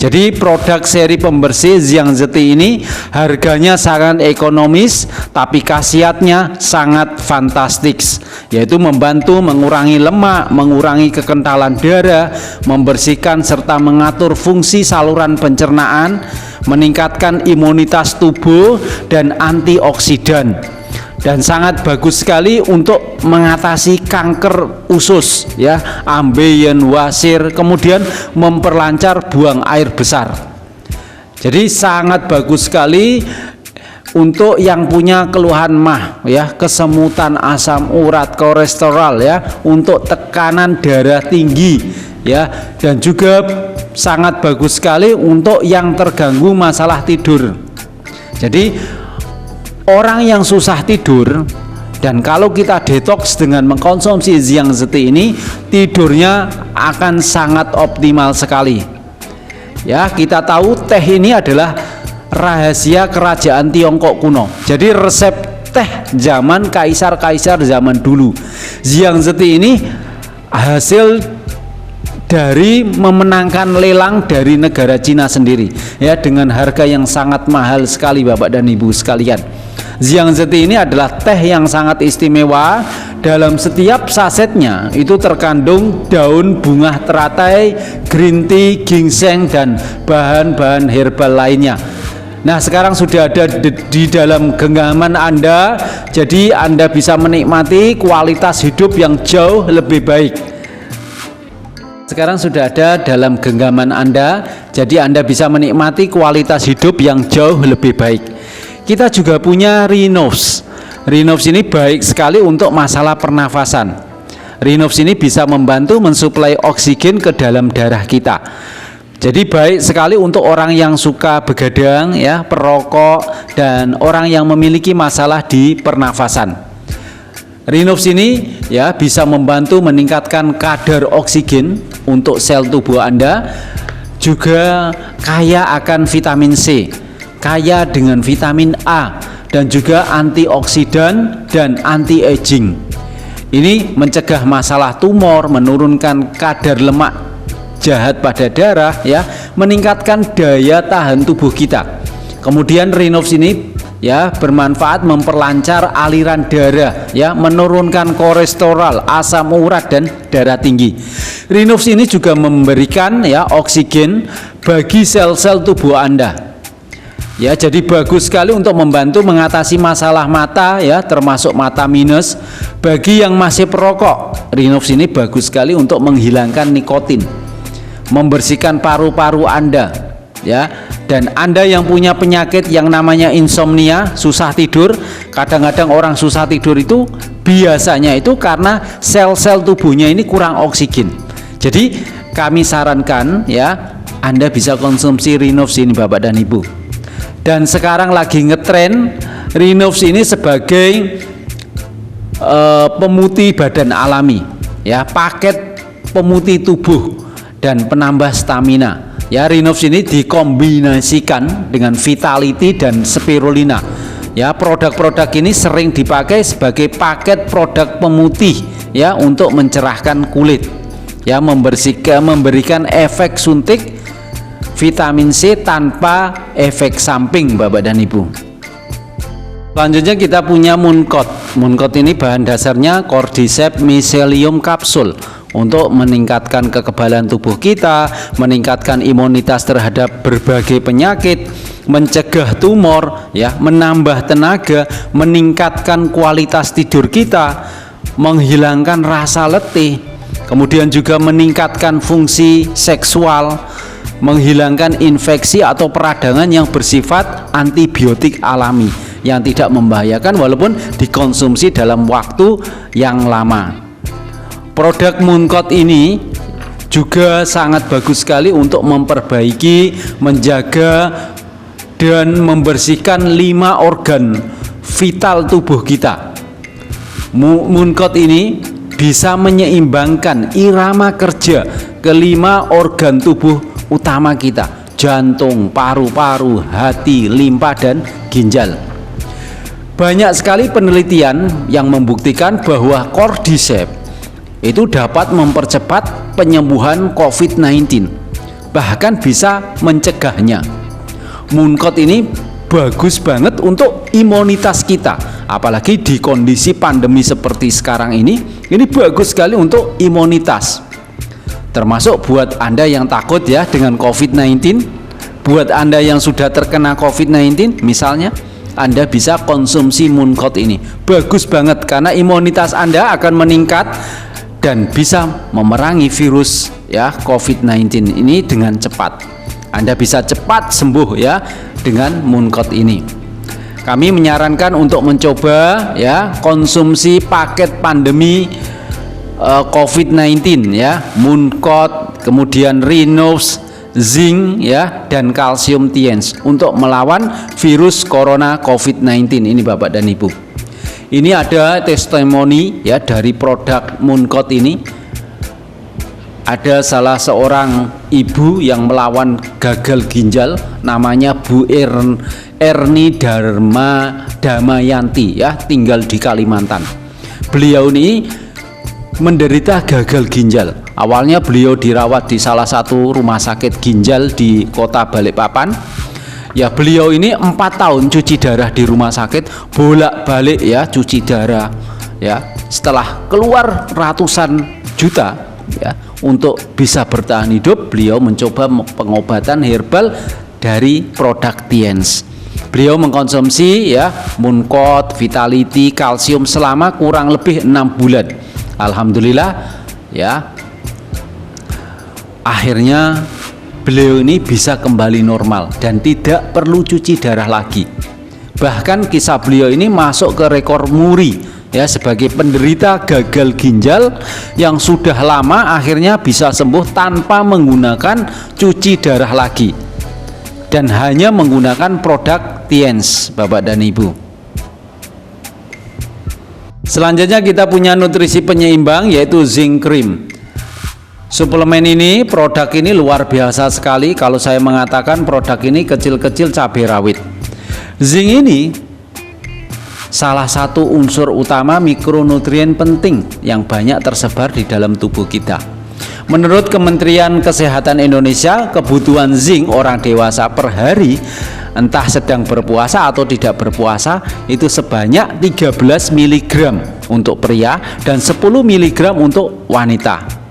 Jadi produk seri pembersih Xiangzeti ini harganya sangat ekonomis tapi khasiatnya sangat fantastik, yaitu membantu mengurangi lemak, mengurangi kekentalan darah, membersihkan serta mengatur fungsi saluran pencernaan, meningkatkan imunitas tubuh dan antioksidan. Dan sangat bagus sekali untuk mengatasi kanker usus ya, ambeien, wasir, kemudian memperlancar buang air besar. Jadi sangat bagus sekali untuk yang punya keluhan mah ya, kesemutan, asam urat, kolesterol ya, untuk tekanan darah tinggi ya, dan juga sangat bagus sekali untuk yang terganggu masalah tidur. Jadi orang yang susah tidur, dan kalau kita detox dengan mengkonsumsi Xiangzeti ini, tidurnya akan sangat optimal sekali. Ya, kita tahu teh ini adalah rahasia kerajaan Tiongkok kuno. Jadi resep teh zaman kaisar-kaisar zaman dulu. Xiangzeti ini hasil dari memenangkan lelang dari negara Cina sendiri ya, dengan harga yang sangat mahal sekali Bapak dan Ibu sekalian. Xiangzeti ini adalah teh yang sangat istimewa. Dalam setiap sasetnya itu terkandung daun bunga teratai, green tea, ginseng dan bahan-bahan herbal lainnya. Nah, sekarang sudah ada di dalam genggaman Anda, jadi Anda bisa menikmati kualitas hidup yang jauh lebih baik. Sekarang sudah ada dalam genggaman Anda, jadi Anda bisa menikmati kualitas hidup yang jauh lebih baik. Kita juga punya Rhinovs. Rhinovs ini baik sekali untuk masalah pernafasan. Rhinovs ini bisa membantu mensuplai oksigen ke dalam darah kita. Jadi baik sekali untuk orang yang suka begadang ya, perokok, dan orang yang memiliki masalah di pernafasan. Rhinovs ini ya bisa membantu meningkatkan kadar oksigen untuk sel tubuh Anda, juga kaya akan vitamin C, kaya dengan vitamin A, dan juga antioksidan dan anti-aging. Ini mencegah masalah tumor, menurunkan kadar lemak jahat pada darah ya, meningkatkan daya tahan tubuh kita. Kemudian Rhinofs ini ya bermanfaat memperlancar aliran darah, ya, menurunkan kolesterol, asam urat dan darah tinggi. Rhinofs ini juga memberikan ya oksigen bagi sel-sel tubuh Anda. Ya, jadi bagus sekali untuk membantu mengatasi masalah mata, ya, termasuk mata minus. Bagi yang masih perokok, Rhinofs ini bagus sekali untuk menghilangkan nikotin, membersihkan paru-paru Anda, ya. Dan Anda yang punya penyakit yang namanya insomnia, susah tidur, kadang-kadang orang susah tidur itu biasanya itu karena sel-sel tubuhnya ini kurang oksigen. Jadi kami sarankan, ya, Anda bisa konsumsi Rhinofs ini Bapak dan Ibu. Dan sekarang lagi ngetren Rhinofs ini sebagai pemutih badan alami, ya, paket pemutih tubuh dan penambah stamina. Ya, Rhinofs ini dikombinasikan dengan Vitality dan Spirulina. Ya, produk-produk ini sering dipakai sebagai paket produk pemutih, ya, untuk mencerahkan kulit, ya, memberikan efek suntik vitamin C tanpa efek samping Bapak dan Ibu. Selanjutnya kita punya Mooncott. Mooncott ini bahan dasarnya Cordyceps mycelium kapsul untuk meningkatkan kekebalan tubuh kita, meningkatkan imunitas terhadap berbagai penyakit, mencegah tumor, ya, menambah tenaga, meningkatkan kualitas tidur kita, menghilangkan rasa letih, kemudian juga meningkatkan fungsi seksual, menghilangkan infeksi atau peradangan yang bersifat antibiotik alami yang tidak membahayakan walaupun dikonsumsi dalam waktu yang lama. Produk Mooncott ini juga sangat bagus sekali untuk memperbaiki, menjaga dan membersihkan 5 organ vital tubuh kita. Mooncott ini bisa menyeimbangkan irama kerja ke-5 organ tubuh utama kita, jantung, paru-paru, hati, limpa, dan ginjal. Banyak sekali penelitian yang membuktikan bahwa Cordyceps itu dapat mempercepat penyembuhan COVID-19, bahkan bisa mencegahnya. Mooncott ini bagus banget untuk imunitas kita, apalagi di kondisi pandemi seperti sekarang ini bagus sekali untuk imunitas. Termasuk buat Anda yang takut, ya, dengan COVID-19, buat Anda yang sudah terkena COVID-19 misalnya, Anda bisa konsumsi Mooncott ini. Bagus banget karena imunitas Anda akan meningkat dan bisa memerangi virus, ya, COVID-19 ini dengan cepat. Anda bisa cepat sembuh, ya, dengan Mooncott ini. Kami menyarankan untuk mencoba, ya, konsumsi paket pandemi COVID-19, ya, Mooncott, kemudian Rhinofs, zinc, ya, dan kalsium TNS untuk melawan virus corona COVID-19 ini Bapak dan Ibu. Ini ada testimoni, ya, dari produk Mooncott ini. Ada salah seorang ibu yang melawan gagal ginjal, namanya Bu Erni Damayanti, ya, tinggal di Kalimantan. Beliau ini menderita gagal ginjal. Awalnya beliau dirawat di salah satu rumah sakit ginjal di kota Balikpapan. Ya, beliau ini 4 tahun cuci darah di rumah sakit, bolak-balik, ya, cuci darah, ya. Setelah keluar ratusan juta, ya, untuk bisa bertahan hidup, beliau mencoba pengobatan herbal dari produk TNS. Beliau mengkonsumsi, ya, Mooncott, Vitality, kalsium selama kurang lebih 6 bulan. Alhamdulillah, ya, akhirnya beliau ini bisa kembali normal dan tidak perlu cuci darah lagi. Bahkan kisah beliau ini masuk ke rekor muri, ya, sebagai penderita gagal ginjal yang sudah lama akhirnya bisa sembuh tanpa menggunakan cuci darah lagi dan hanya menggunakan produk TNS Bapak dan Ibu. Selanjutnya kita punya nutrisi penyeimbang yaitu zinc cream. Suplemen ini, produk ini luar biasa sekali. Kalau saya mengatakan produk ini kecil-kecil cabai rawit. Zinc ini salah satu unsur utama mikronutrien penting yang banyak tersebar di dalam tubuh kita. Menurut Kementerian Kesehatan Indonesia, kebutuhan zinc orang dewasa per hari entah sedang berpuasa atau tidak berpuasa, itu sebanyak 13 mg untuk pria dan 10 mg untuk wanita.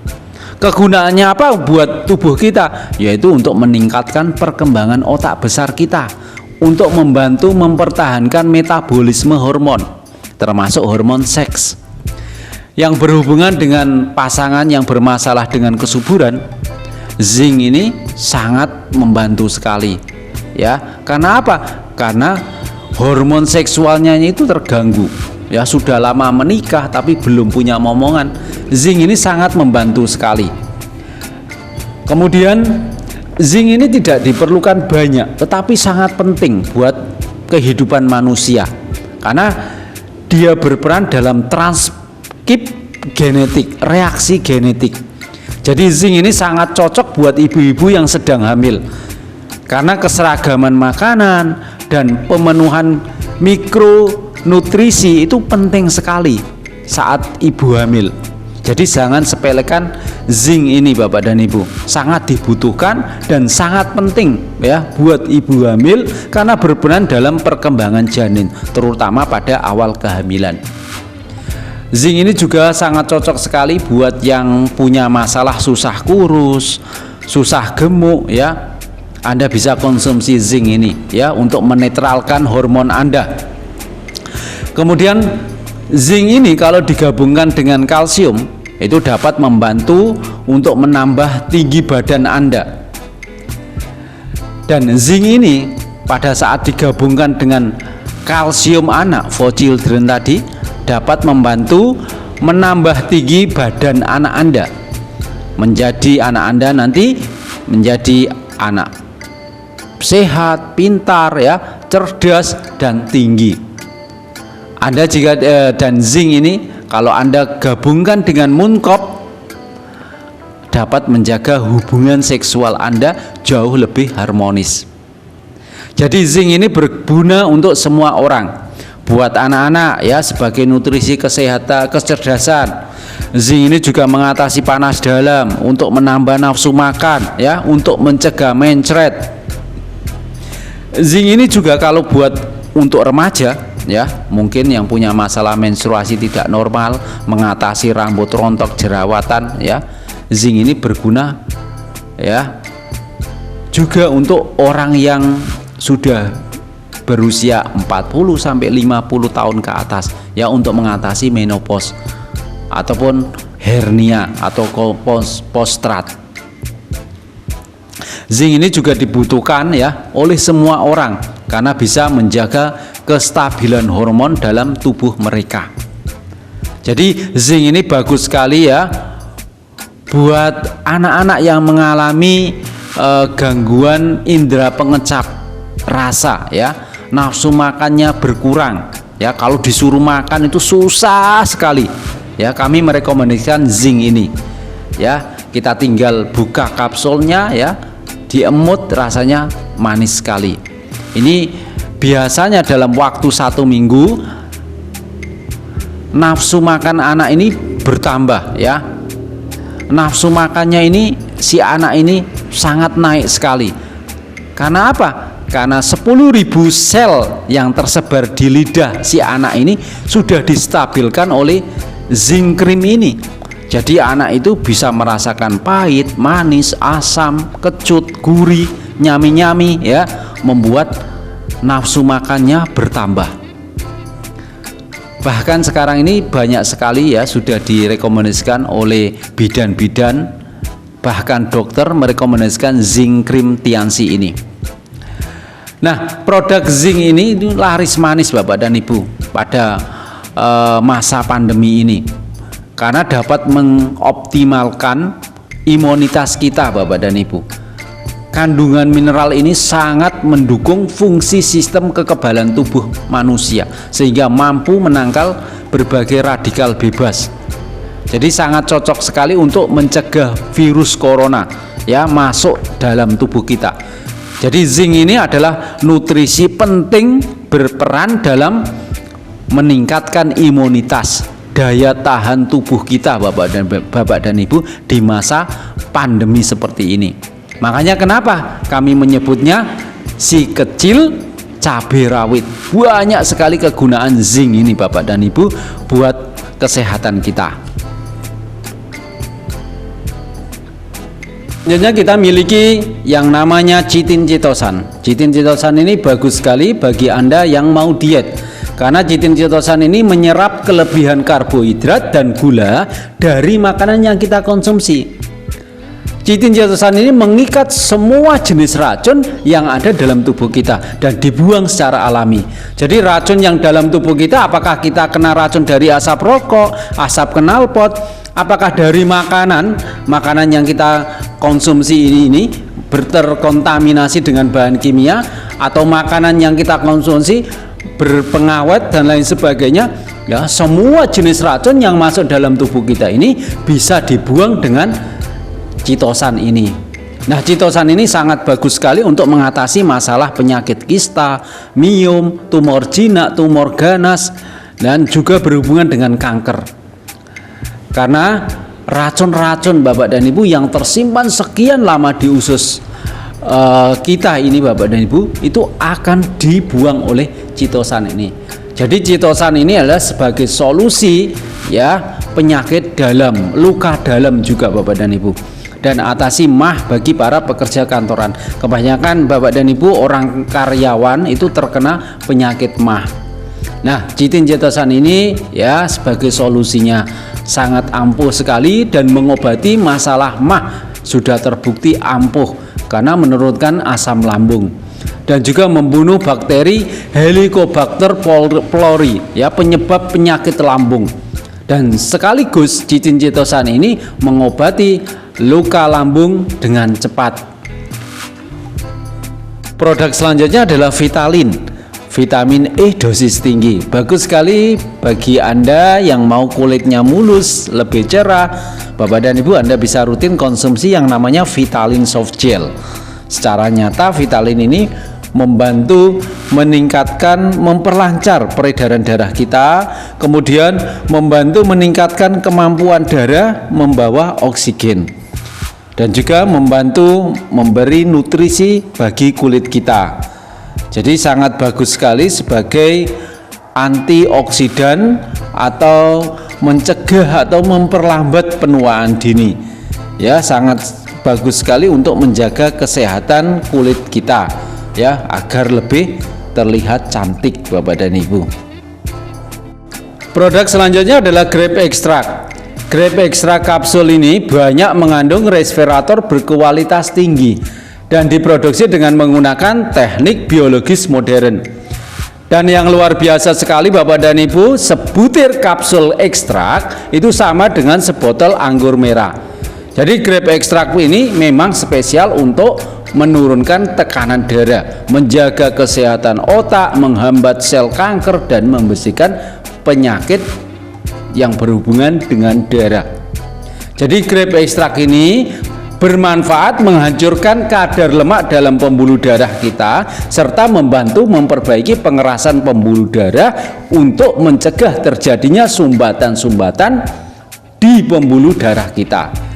Kegunaannya apa buat tubuh kita? Yaitu untuk meningkatkan perkembangan otak besar kita, untuk membantu mempertahankan metabolisme hormon, termasuk hormon seks. Yang berhubungan dengan pasangan yang bermasalah dengan kesuburan, zinc ini sangat membantu sekali. Ya, karena apa? Karena hormon seksualnya itu terganggu. Ya, sudah lama menikah tapi belum punya momongan. Zinc ini sangat membantu sekali. Kemudian zinc ini tidak diperlukan banyak, tetapi sangat penting buat kehidupan manusia. Karena dia berperan dalam transkrip genetik, reaksi genetik. Jadi zinc ini sangat cocok buat ibu-ibu yang sedang hamil. Karena keseragaman makanan dan pemenuhan mikronutrisi itu penting sekali saat ibu hamil. Jadi jangan sepelekan zinc ini Bapak dan Ibu. Sangat dibutuhkan dan sangat penting ya buat ibu hamil karena berperan dalam perkembangan janin, terutama pada awal kehamilan. Zinc ini juga sangat cocok sekali buat yang punya masalah susah kurus, susah gemuk ya. Anda bisa konsumsi zinc ini ya untuk menetralkan hormon Anda. Kemudian zinc ini kalau digabungkan dengan kalsium itu dapat membantu untuk menambah tinggi badan Anda. Dan zinc ini pada saat digabungkan dengan kalsium anak for children tadi dapat membantu menambah tinggi badan anak Anda. Menjadi anak Anda nanti menjadi anak sehat, pintar ya, cerdas dan tinggi. Anda jika dan zinc ini kalau Anda gabungkan dengan mooncop dapat menjaga hubungan seksual Anda jauh lebih harmonis. Jadi zinc ini berguna untuk semua orang. Buat anak-anak ya sebagai nutrisi kesehatan, kecerdasan. Zinc ini juga mengatasi panas dalam, untuk menambah nafsu makan ya, untuk mencegah mencret. Zinc ini juga kalau buat untuk remaja ya, mungkin yang punya masalah menstruasi tidak normal, mengatasi rambut rontok, jerawatan ya. Zinc ini berguna ya. Juga untuk orang yang sudah berusia 40 sampai 50 tahun ke atas ya, untuk mengatasi menopause ataupun hernia atau postrat. Zinc ini juga dibutuhkan ya oleh semua orang karena bisa menjaga kestabilan hormon dalam tubuh mereka. Jadi zinc ini bagus sekali ya buat anak-anak yang mengalami gangguan indera pengecap rasa ya, nafsu makannya berkurang ya, kalau disuruh makan itu susah sekali ya. Kami merekomendasikan zinc ini ya, kita tinggal buka kapsulnya ya, diemut rasanya manis sekali. Ini biasanya dalam waktu 1 minggu nafsu makan anak ini bertambah ya. Nafsu makannya ini si anak ini sangat naik sekali. Karena apa? Karena 10.000 sel yang tersebar di lidah si anak ini sudah distabilkan oleh zinc cream ini. Jadi anak itu bisa merasakan pahit, manis, asam, kecut, gurih, nyami-nyami ya, membuat nafsu makannya bertambah. Bahkan sekarang ini banyak sekali ya sudah direkomendasikan oleh bidan-bidan, bahkan dokter merekomendasikan zinc cream Tianxi ini. Nah, produk zinc ini itu laris manis Bapak dan Ibu pada masa pandemi ini. Karena dapat mengoptimalkan imunitas kita Bapak dan Ibu. Kandungan mineral ini sangat mendukung fungsi sistem kekebalan tubuh manusia sehingga mampu menangkal berbagai radikal bebas. Jadi sangat cocok sekali untuk mencegah virus corona ya masuk dalam tubuh kita. Jadi zinc ini adalah nutrisi penting, berperan dalam meningkatkan imunitas, daya tahan tubuh kita Bapak dan Ibu di masa pandemi seperti ini. Makanya kenapa kami menyebutnya si kecil, cabai rawit. Banyak sekali kegunaan zinc ini Bapak dan Ibu buat kesehatan kita. Selanjutnya kita miliki yang namanya chitin chitosan. Chitin chitosan ini bagus sekali bagi Anda yang mau diet, karena chitin chitosan ini menyerap kelebihan karbohidrat dan gula dari makanan yang kita konsumsi. Chitin chitosan ini mengikat semua jenis racun yang ada dalam tubuh kita dan dibuang secara alami. Jadi racun yang dalam tubuh kita, apakah kita kena racun dari asap rokok, asap knalpot, apakah dari makanan yang kita konsumsi ini terkontaminasi dengan bahan kimia, atau makanan yang kita konsumsi berpengawet dan lain sebagainya, ya semua jenis racun yang masuk dalam tubuh kita ini bisa dibuang dengan chitosan ini. Nah, chitosan ini sangat bagus sekali untuk mengatasi masalah penyakit kista, miom, tumor jinak, tumor ganas, dan juga berhubungan dengan kanker. Karena racun-racun Bapak dan Ibu yang tersimpan sekian lama di usus kita ini Bapak dan Ibu, itu akan dibuang oleh chitosan ini. Jadi chitosan ini adalah sebagai solusi ya penyakit dalam, luka dalam juga Bapak dan Ibu, dan atasi MAH bagi para pekerja kantoran. Kebanyakan Bapak dan Ibu orang karyawan itu terkena penyakit MAH. Nah, chitin chitosan ini ya sebagai solusinya sangat ampuh sekali dan mengobati masalah MAH, sudah terbukti ampuh karena menurunkan asam lambung dan juga membunuh bakteri Helicobacter pylori ya, penyebab penyakit lambung. Dan sekaligus chitin chitosan ini mengobati luka lambung dengan cepat. Produk selanjutnya adalah Vitalin. Vitamin E dosis tinggi, bagus sekali bagi Anda yang mau kulitnya mulus, lebih cerah. Bapak dan Ibu, Anda bisa rutin konsumsi yang namanya Vitalin Soft Gel. Secara nyata Vitalin ini membantu meningkatkan, memperlancar peredaran darah kita, kemudian membantu meningkatkan kemampuan darah membawa oksigen, dan juga membantu memberi nutrisi bagi kulit kita. Jadi sangat bagus sekali sebagai antioksidan atau mencegah atau memperlambat penuaan dini. Ya, sangat bagus sekali untuk menjaga kesehatan kulit kita ya, agar lebih terlihat cantik Bapak dan Ibu. Produk selanjutnya adalah grape extract. Grape extract kapsul ini banyak mengandung resveratrol berkualitas tinggi dan diproduksi dengan menggunakan teknik biologis modern. Dan yang luar biasa sekali Bapak dan Ibu, sebutir kapsul ekstrak itu sama dengan sebotol anggur merah. Jadi grape extract ini memang spesial untuk menurunkan tekanan darah, menjaga kesehatan otak, menghambat sel kanker, dan membersihkan penyakit yang berhubungan dengan darah. Jadi grape extract ini bermanfaat menghancurkan kadar lemak dalam pembuluh darah kita, serta membantu memperbaiki pengerasan pembuluh darah untuk mencegah terjadinya sumbatan-sumbatan di pembuluh darah kita.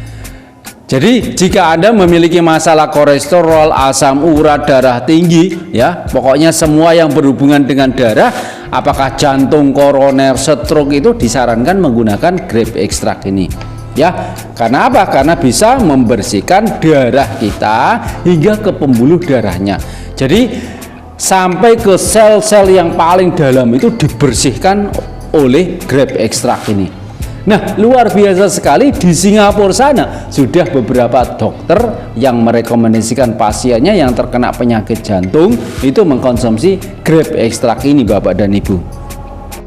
Jadi jika Anda memiliki masalah kolesterol, asam urat, darah tinggi, ya pokoknya semua yang berhubungan dengan darah, apakah jantung, koroner, stroke, itu disarankan menggunakan grape extract ini. Ya, karena apa? Karena bisa membersihkan darah kita hingga ke pembuluh darahnya. Jadi sampai ke sel-sel yang paling dalam itu dibersihkan oleh grape extract ini. Nah, luar biasa sekali, di Singapura sana sudah beberapa dokter yang merekomendasikan pasiennya yang terkena penyakit jantung itu mengkonsumsi grape extract ini Bapak dan Ibu.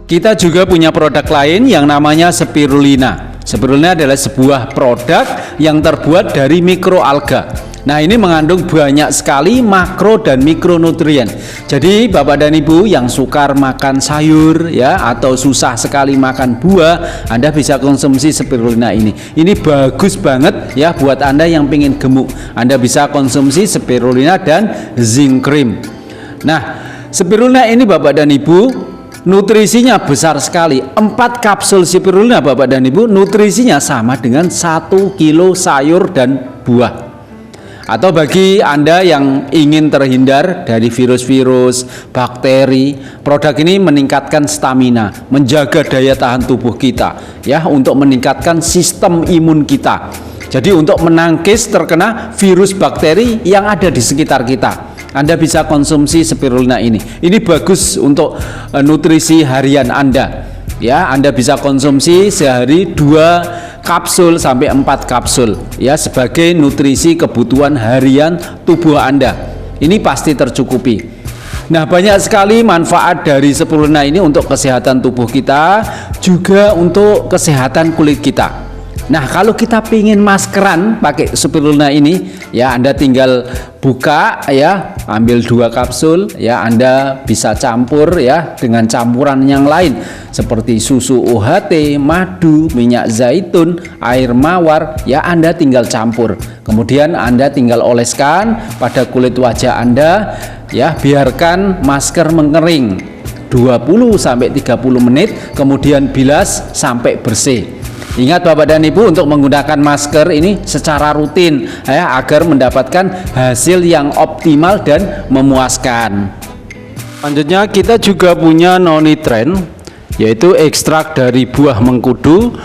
Kita juga punya produk lain yang namanya spirulina. Spirulina adalah sebuah produk yang terbuat dari mikroalga. Nah, ini mengandung banyak sekali makro dan mikronutrien. Jadi Bapak dan Ibu yang suka makan sayur ya, atau susah sekali makan buah, Anda bisa konsumsi spirulina ini. Ini bagus banget ya buat Anda yang pengen gemuk. Anda bisa konsumsi spirulina dan zinc cream. Nah, spirulina ini Bapak dan Ibu, nutrisinya besar sekali. 4 kapsul spirulina Bapak dan Ibu, nutrisinya sama dengan 1 kilo sayur dan buah. Atau bagi Anda yang ingin terhindar dari virus-virus, bakteri, produk ini meningkatkan stamina, menjaga daya tahan tubuh kita, ya, untuk meningkatkan sistem imun kita. Jadi untuk menangkis terkena virus bakteri yang ada di sekitar kita, Anda bisa konsumsi spirulina ini. Ini bagus untuk nutrisi harian Anda. Ya, Anda bisa konsumsi sehari 2 kapsul sampai 4 kapsul, ya, sebagai nutrisi kebutuhan harian tubuh Anda. Ini pasti tercukupi. Nah, banyak sekali manfaat dari spirulina ini untuk kesehatan tubuh kita, juga untuk kesehatan kulit kita. Nah, kalau kita pingin maskeran pakai spirulina ini, ya, Anda tinggal buka, ya, ambil 2 kapsul, ya, Anda bisa campur, ya, dengan campuran yang lain seperti susu UHT, madu, minyak zaitun, air mawar, ya, Anda tinggal campur. Kemudian Anda tinggal oleskan pada kulit wajah Anda, ya, biarkan masker mengering 20 sampai 30 menit, kemudian bilas sampai bersih. Ingat Bapak dan Ibu untuk menggunakan masker ini secara rutin, ya, agar mendapatkan hasil yang optimal dan memuaskan. Selanjutnya kita juga punya nonitren, yaitu ekstrak dari buah mengkudu.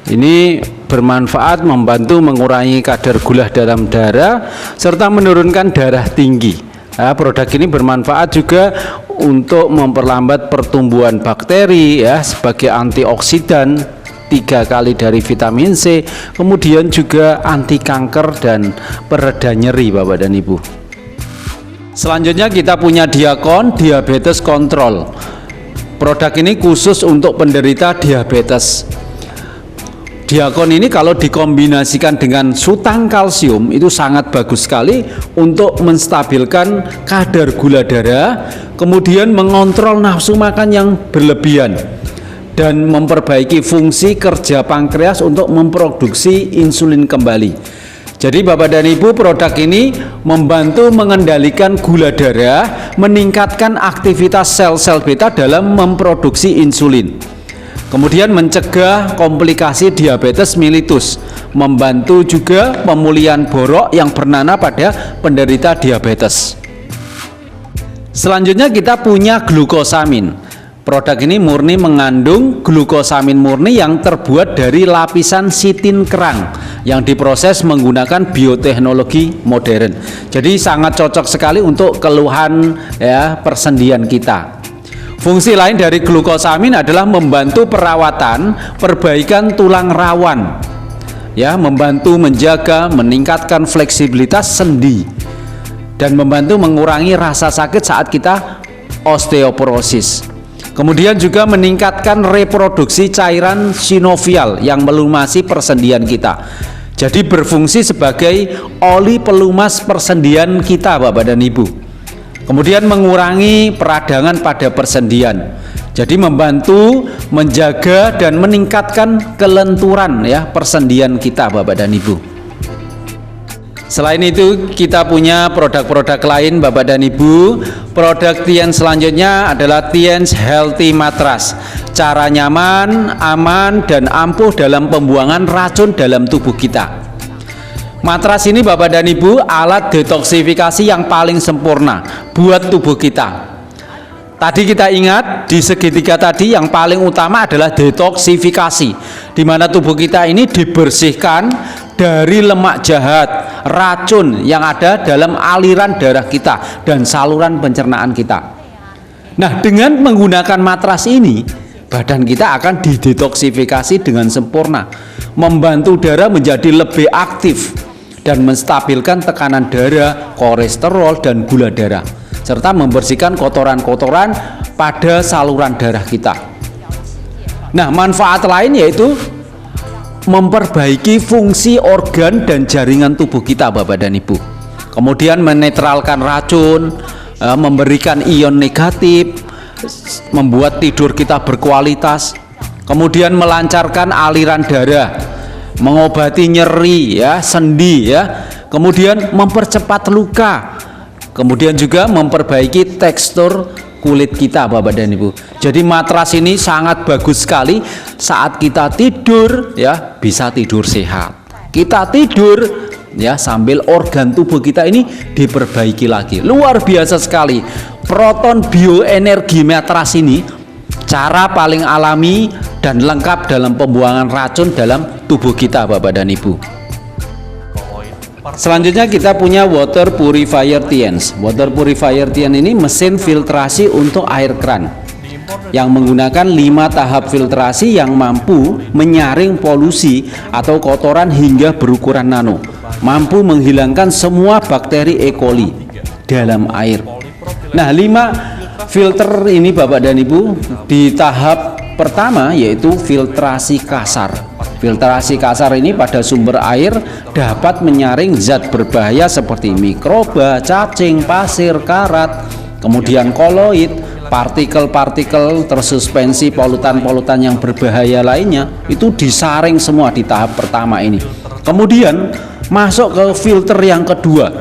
Ini bermanfaat membantu mengurangi kadar gula dalam darah serta menurunkan darah tinggi. Nah, produk ini bermanfaat juga untuk memperlambat pertumbuhan bakteri, ya, sebagai antioksidan 3 kali dari vitamin C, kemudian juga anti kanker dan pereda nyeri Bapak dan Ibu. Selanjutnya kita punya Diakon Diabetes Control. Produk ini khusus untuk penderita diabetes. Diakon ini kalau dikombinasikan dengan sutang kalsium itu sangat bagus sekali untuk menstabilkan kadar gula darah, kemudian mengontrol nafsu makan yang berlebihan, dan memperbaiki fungsi kerja pankreas untuk memproduksi insulin kembali. Jadi Bapak dan Ibu, produk ini membantu mengendalikan gula darah, meningkatkan aktivitas sel-sel beta dalam memproduksi insulin. Kemudian mencegah komplikasi diabetes mellitus, membantu juga pemulihan borok yang bernanah pada penderita diabetes. Selanjutnya kita punya glukosamin. Produk ini murni mengandung glukosamin murni yang terbuat dari lapisan sitin kerang yang diproses menggunakan bioteknologi modern. Jadi sangat cocok sekali untuk keluhan, ya, persendian kita. Fungsi lain dari glukosamin adalah membantu perawatan, perbaikan tulang rawan, ya, membantu menjaga, meningkatkan fleksibilitas sendi, dan membantu mengurangi rasa sakit saat kita osteoporosis. Kemudian juga meningkatkan reproduksi cairan sinovial yang melumasi persendian kita. Jadi berfungsi sebagai oli pelumas persendian kita Bapak dan Ibu. Kemudian mengurangi peradangan pada persendian. Jadi membantu menjaga dan meningkatkan kelenturan, ya, persendian kita Bapak dan Ibu. Selain itu kita punya produk-produk lain Bapak dan Ibu. Produk Tiens selanjutnya adalah Tiens Healthy Mattress. Cara nyaman, aman, dan ampuh dalam pembuangan racun dalam tubuh kita. Matras ini Bapak dan Ibu alat detoksifikasi yang paling sempurna buat tubuh kita. Tadi kita ingat di segitiga tadi yang paling utama adalah detoksifikasi, di mana tubuh kita ini dibersihkan dari lemak jahat, racun yang ada dalam aliran darah kita dan saluran pencernaan kita. Nah, dengan menggunakan matras ini, badan kita akan didetoksifikasi dengan sempurna, membantu darah menjadi lebih aktif dan menstabilkan tekanan darah, kolesterol, dan gula darah, serta membersihkan kotoran-kotoran pada saluran darah kita. Nah, manfaat lain yaitu memperbaiki fungsi organ dan jaringan tubuh kita Bapak dan Ibu. Kemudian menetralkan racun, memberikan ion negatif, membuat tidur kita berkualitas. Kemudian melancarkan aliran darah, mengobati nyeri, ya, sendi, ya. Kemudian mempercepat luka. Kemudian juga memperbaiki tekstur kulit kita Bapak dan Ibu. Jadi matras ini sangat bagus sekali saat kita tidur, ya, bisa tidur sehat. Kita tidur ya, sambil organ tubuh kita ini diperbaiki lagi. Luar biasa sekali. Proton bioenergi matras ini cara paling alami dan lengkap dalam pembuangan racun dalam tubuh kita, Bapak dan Ibu. Selanjutnya kita punya water purifier TIENS. Water purifier TIENS ini mesin filtrasi untuk air keran yang menggunakan 5 tahap filtrasi yang mampu menyaring polusi atau kotoran hingga berukuran nano, mampu menghilangkan semua bakteri E. coli dalam air. Nah, 5 filter ini Bapak dan Ibu di tahap pertama yaitu filtrasi kasar. Filtrasi kasar ini pada sumber air dapat menyaring zat berbahaya seperti mikroba, cacing, pasir, karat, kemudian koloid, partikel-partikel tersuspensi, polutan-polutan yang berbahaya lainnya, itu disaring semua di tahap pertama ini. Kemudian masuk ke filter yang kedua,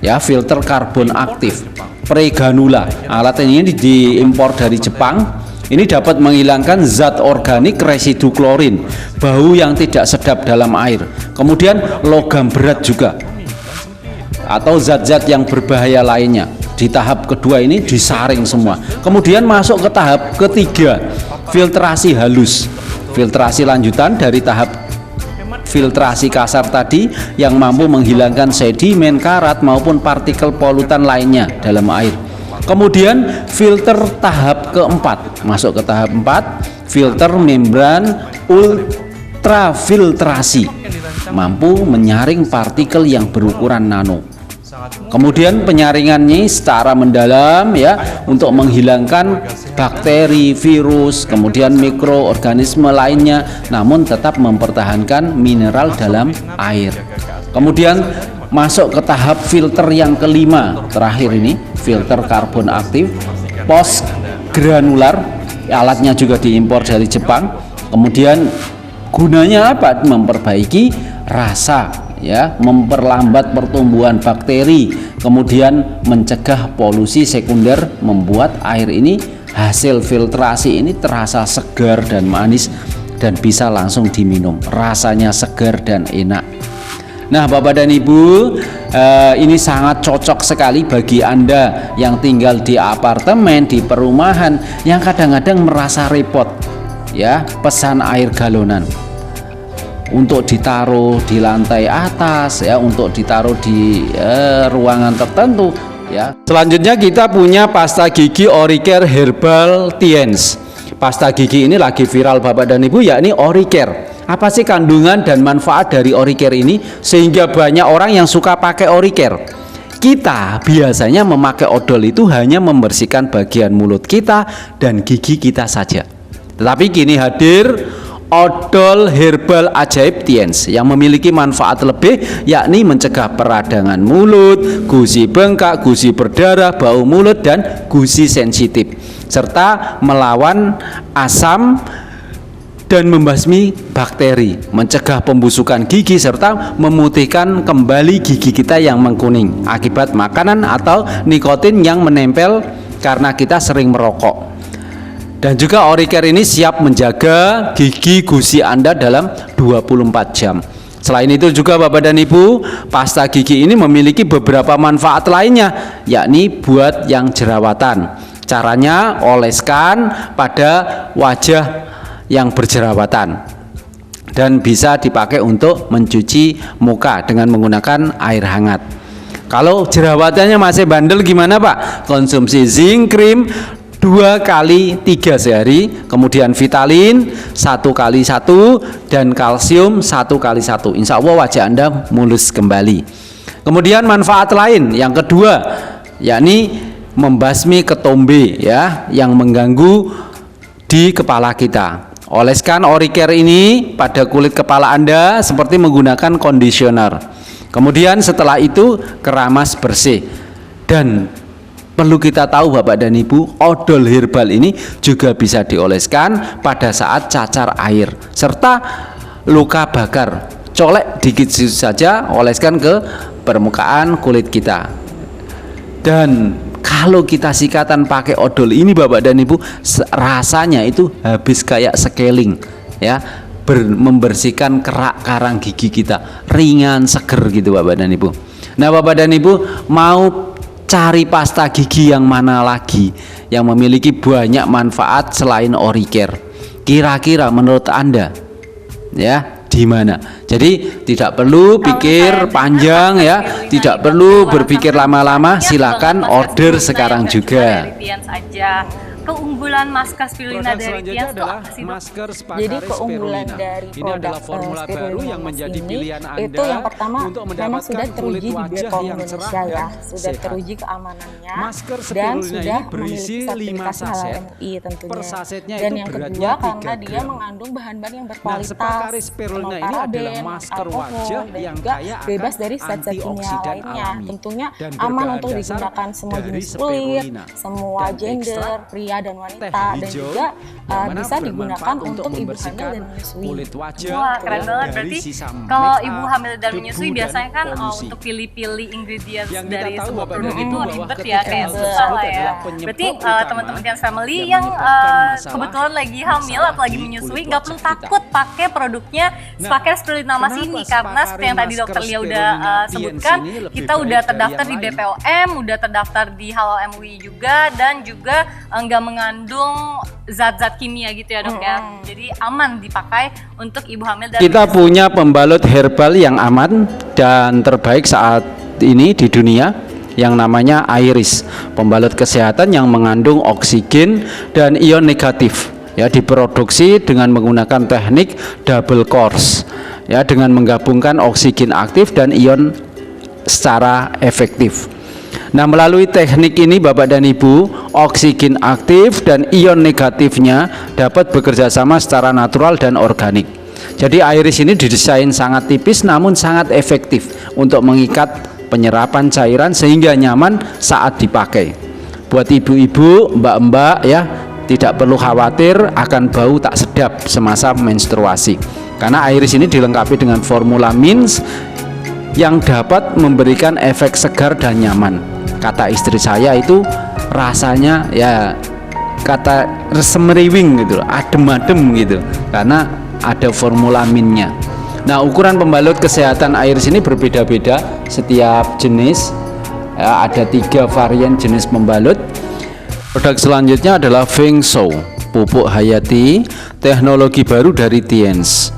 ya, filter karbon aktif pregranula. Alat ini diimpor dari Jepang. Ini dapat menghilangkan zat organik residu klorin, bau yang tidak sedap dalam air, kemudian logam berat juga, atau zat-zat yang berbahaya lainnya. Di tahap kedua ini disaring semua. Kemudian masuk ke tahap ketiga, filtrasi halus. Filtrasi lanjutan dari tahap filtrasi kasar tadi yang mampu menghilangkan sedimen, karat maupun partikel polutan lainnya dalam air. Kemudian filter tahap keempat, masuk ke tahap 4, filter membran ultrafiltrasi, mampu menyaring partikel yang berukuran nano. Kemudian penyaringannya secara mendalam, ya, untuk menghilangkan bakteri, virus, kemudian mikroorganisme lainnya, namun tetap mempertahankan mineral dalam air. Kemudian masuk ke tahap filter yang kelima, terakhir ini, filter karbon aktif post granular. Alatnya juga diimpor dari Jepang. Kemudian gunanya apa? Memperbaiki rasa, ya, memperlambat pertumbuhan bakteri, kemudian mencegah polusi sekunder, membuat air ini, hasil filtrasi ini terasa segar dan manis dan bisa langsung diminum. Rasanya segar dan enak. Nah, Bapak dan Ibu, ini sangat cocok sekali bagi Anda yang tinggal di apartemen, di perumahan, yang kadang-kadang merasa repot, ya, pesan air galonan untuk ditaruh di lantai atas, ya, untuk ditaruh di ruangan tertentu, ya. Selanjutnya kita punya pasta gigi Oricare Herbal TIENS. Pasta gigi ini lagi viral Bapak dan Ibu, yakni Oricare. Apa sih kandungan dan manfaat dari Oricare ini sehingga banyak orang yang suka pakai Oricare? Kita biasanya memakai odol itu hanya membersihkan bagian mulut kita dan gigi kita saja. Tetapi kini hadir odol herbal ajaib TIENS yang memiliki manfaat lebih, yakni mencegah peradangan mulut, gusi bengkak, gusi berdarah, bau mulut, dan gusi sensitif, serta melawan asam dan membasmi bakteri, mencegah pembusukan gigi, serta memutihkan kembali gigi kita yang mengkuning akibat makanan atau nikotin yang menempel karena kita sering merokok. Dan juga Oricare ini siap menjaga gigi gusi Anda dalam 24 jam. Selain itu juga Bapak dan Ibu, pasta gigi ini memiliki beberapa manfaat lainnya, yakni buat yang jerawatan. Caranya oleskan pada wajah yang berjerawatan dan bisa dipakai untuk mencuci muka dengan menggunakan air hangat. Kalau jerawatannya masih bandel gimana Pak? Konsumsi zinc cream 2 kali 3 sehari, kemudian Vitalin 1 kali 1, dan kalsium 1 kali 1. Insya Allah wajah Anda mulus kembali. Kemudian manfaat lain yang kedua, yakni membasmi ketombe, ya, yang mengganggu di kepala kita. Oleskan Oricare ini pada kulit kepala Anda seperti menggunakan conditioner. Kemudian setelah itu keramas bersih. Dan perlu kita tahu Bapak dan Ibu, odol herbal ini juga bisa dioleskan pada saat cacar air serta luka bakar. Colek dikit saja, oleskan ke permukaan kulit kita. Dan kalau kita sikatan pakai odol ini Bapak dan Ibu, rasanya itu habis kayak scaling, ya, membersihkan kerak karang gigi kita, ringan, seger gitu Bapak dan Ibu. Nah Bapak dan Ibu mau cari pasta gigi yang mana lagi yang memiliki banyak manfaat selain Oricare? Kira-kira menurut Anda ya di mana? Jadi tidak perlu pikir panjang ya, tidak perlu berpikir lama-lama, silakan order sekarang juga. Keunggulan masker spirulina dari Tians itu apa sih, Dok? Masker Jadi keunggulan dari produk formula baru yang menjadi pilihan Anda itu yang pertama untuk memang sudah teruji di wajah BPOM yang Indonesia cerah ya, dan sudah sehat. teruji keamanannya Masker dan spirulina sudah ini berisi memiliki 5 sertifikasi halal saset. MUI tentunya. Per sasetnya Dan itu yang beratnya kedua 3 karena dia gram. mengandung bahan-bahan yang Nah, berkualitas, Sepakari spirulina ini adalah masker wajah dan yang juga kaya akan bebas dari zat-zat kimia antioksidan lainnya. alami Tentunya dan aman berbahan untuk dasar digunakan semua dari jenis kulit, spirulina semua dan gender, ekstrak pria dan teh wanita, dan hijau juga yang mana bisa digunakan bermanfaat untuk ibu hamil membersihkan dan menyusui. kulit wajah Wah, keren banget. dari Berarti sisa kalau make ibu up, hamil dan debu, menyusui dan biasanya kan polusi. untuk pilih-pilih ingredients Yang kita dari tahu, sebuah Bapak produk dan itu Ibu, bahwa ribet ketika ya, kayak hal susah tersebut lah ya. adalah penyebab Berarti utama teman-teman Tians Family yang yang menyebabkan masalah kebetulan lagi hamil atau lagi di menyusui kulit nggak perlu wajah kita. takut pakai produknya Spakar Spirulina Mas kenapa ini, karena seperti yang tadi masker Dokter Lia spirulina udah Tians sebutkan, ini lebih kita baik udah dari terdaftar yang di lain. BPOM, udah terdaftar di Halal MUI juga, dan juga nggak mengandung zat-zat kimia gitu ya Dok ya. Jadi aman dipakai untuk ibu hamil dan Kita punya pembalut herbal yang aman dan terbaik saat ini di dunia yang namanya Iris, pembalut kesehatan yang mengandung oksigen dan ion negatif. Ya, diproduksi dengan menggunakan teknik double course. Ya, dengan menggabungkan oksigen aktif dan ion secara efektif. Nah, melalui teknik ini Bapak dan Ibu, oksigen aktif dan ion negatifnya dapat bekerja sama secara natural dan organik. Jadi Iris ini didesain sangat tipis namun sangat efektif untuk mengikat penyerapan cairan sehingga nyaman saat dipakai. Buat ibu-ibu, mbak-mbak ya, tidak perlu khawatir akan bau tak sedap semasa menstruasi. Karena Iris ini dilengkapi dengan formula Mints yang dapat memberikan efek segar dan nyaman. Kata istri saya itu rasanya ya kata semeriwing gitu, adem-adem gitu, karena ada formula minnya. Nah, ukuran pembalut kesehatan Iris ini berbeda-beda setiap jenis. Ya, ada 3 varian jenis pembalut. Produk selanjutnya adalah Feng Shou, pupuk hayati, teknologi baru dari Tians.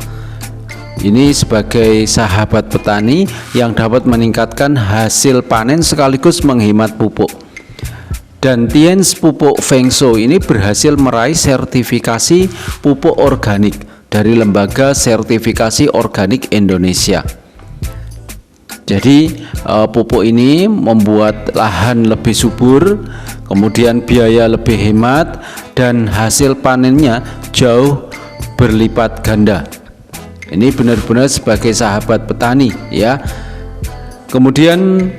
Ini sebagai sahabat petani yang dapat meningkatkan hasil panen sekaligus menghemat pupuk. Dan Tians pupuk Feng Shou ini berhasil meraih sertifikasi pupuk organik dari Lembaga Sertifikasi Organik Indonesia. Jadi pupuk ini membuat lahan lebih subur, kemudian biaya lebih hemat, dan hasil panennya jauh berlipat ganda. Ini benar-benar sebagai sahabat petani ya. Kemudian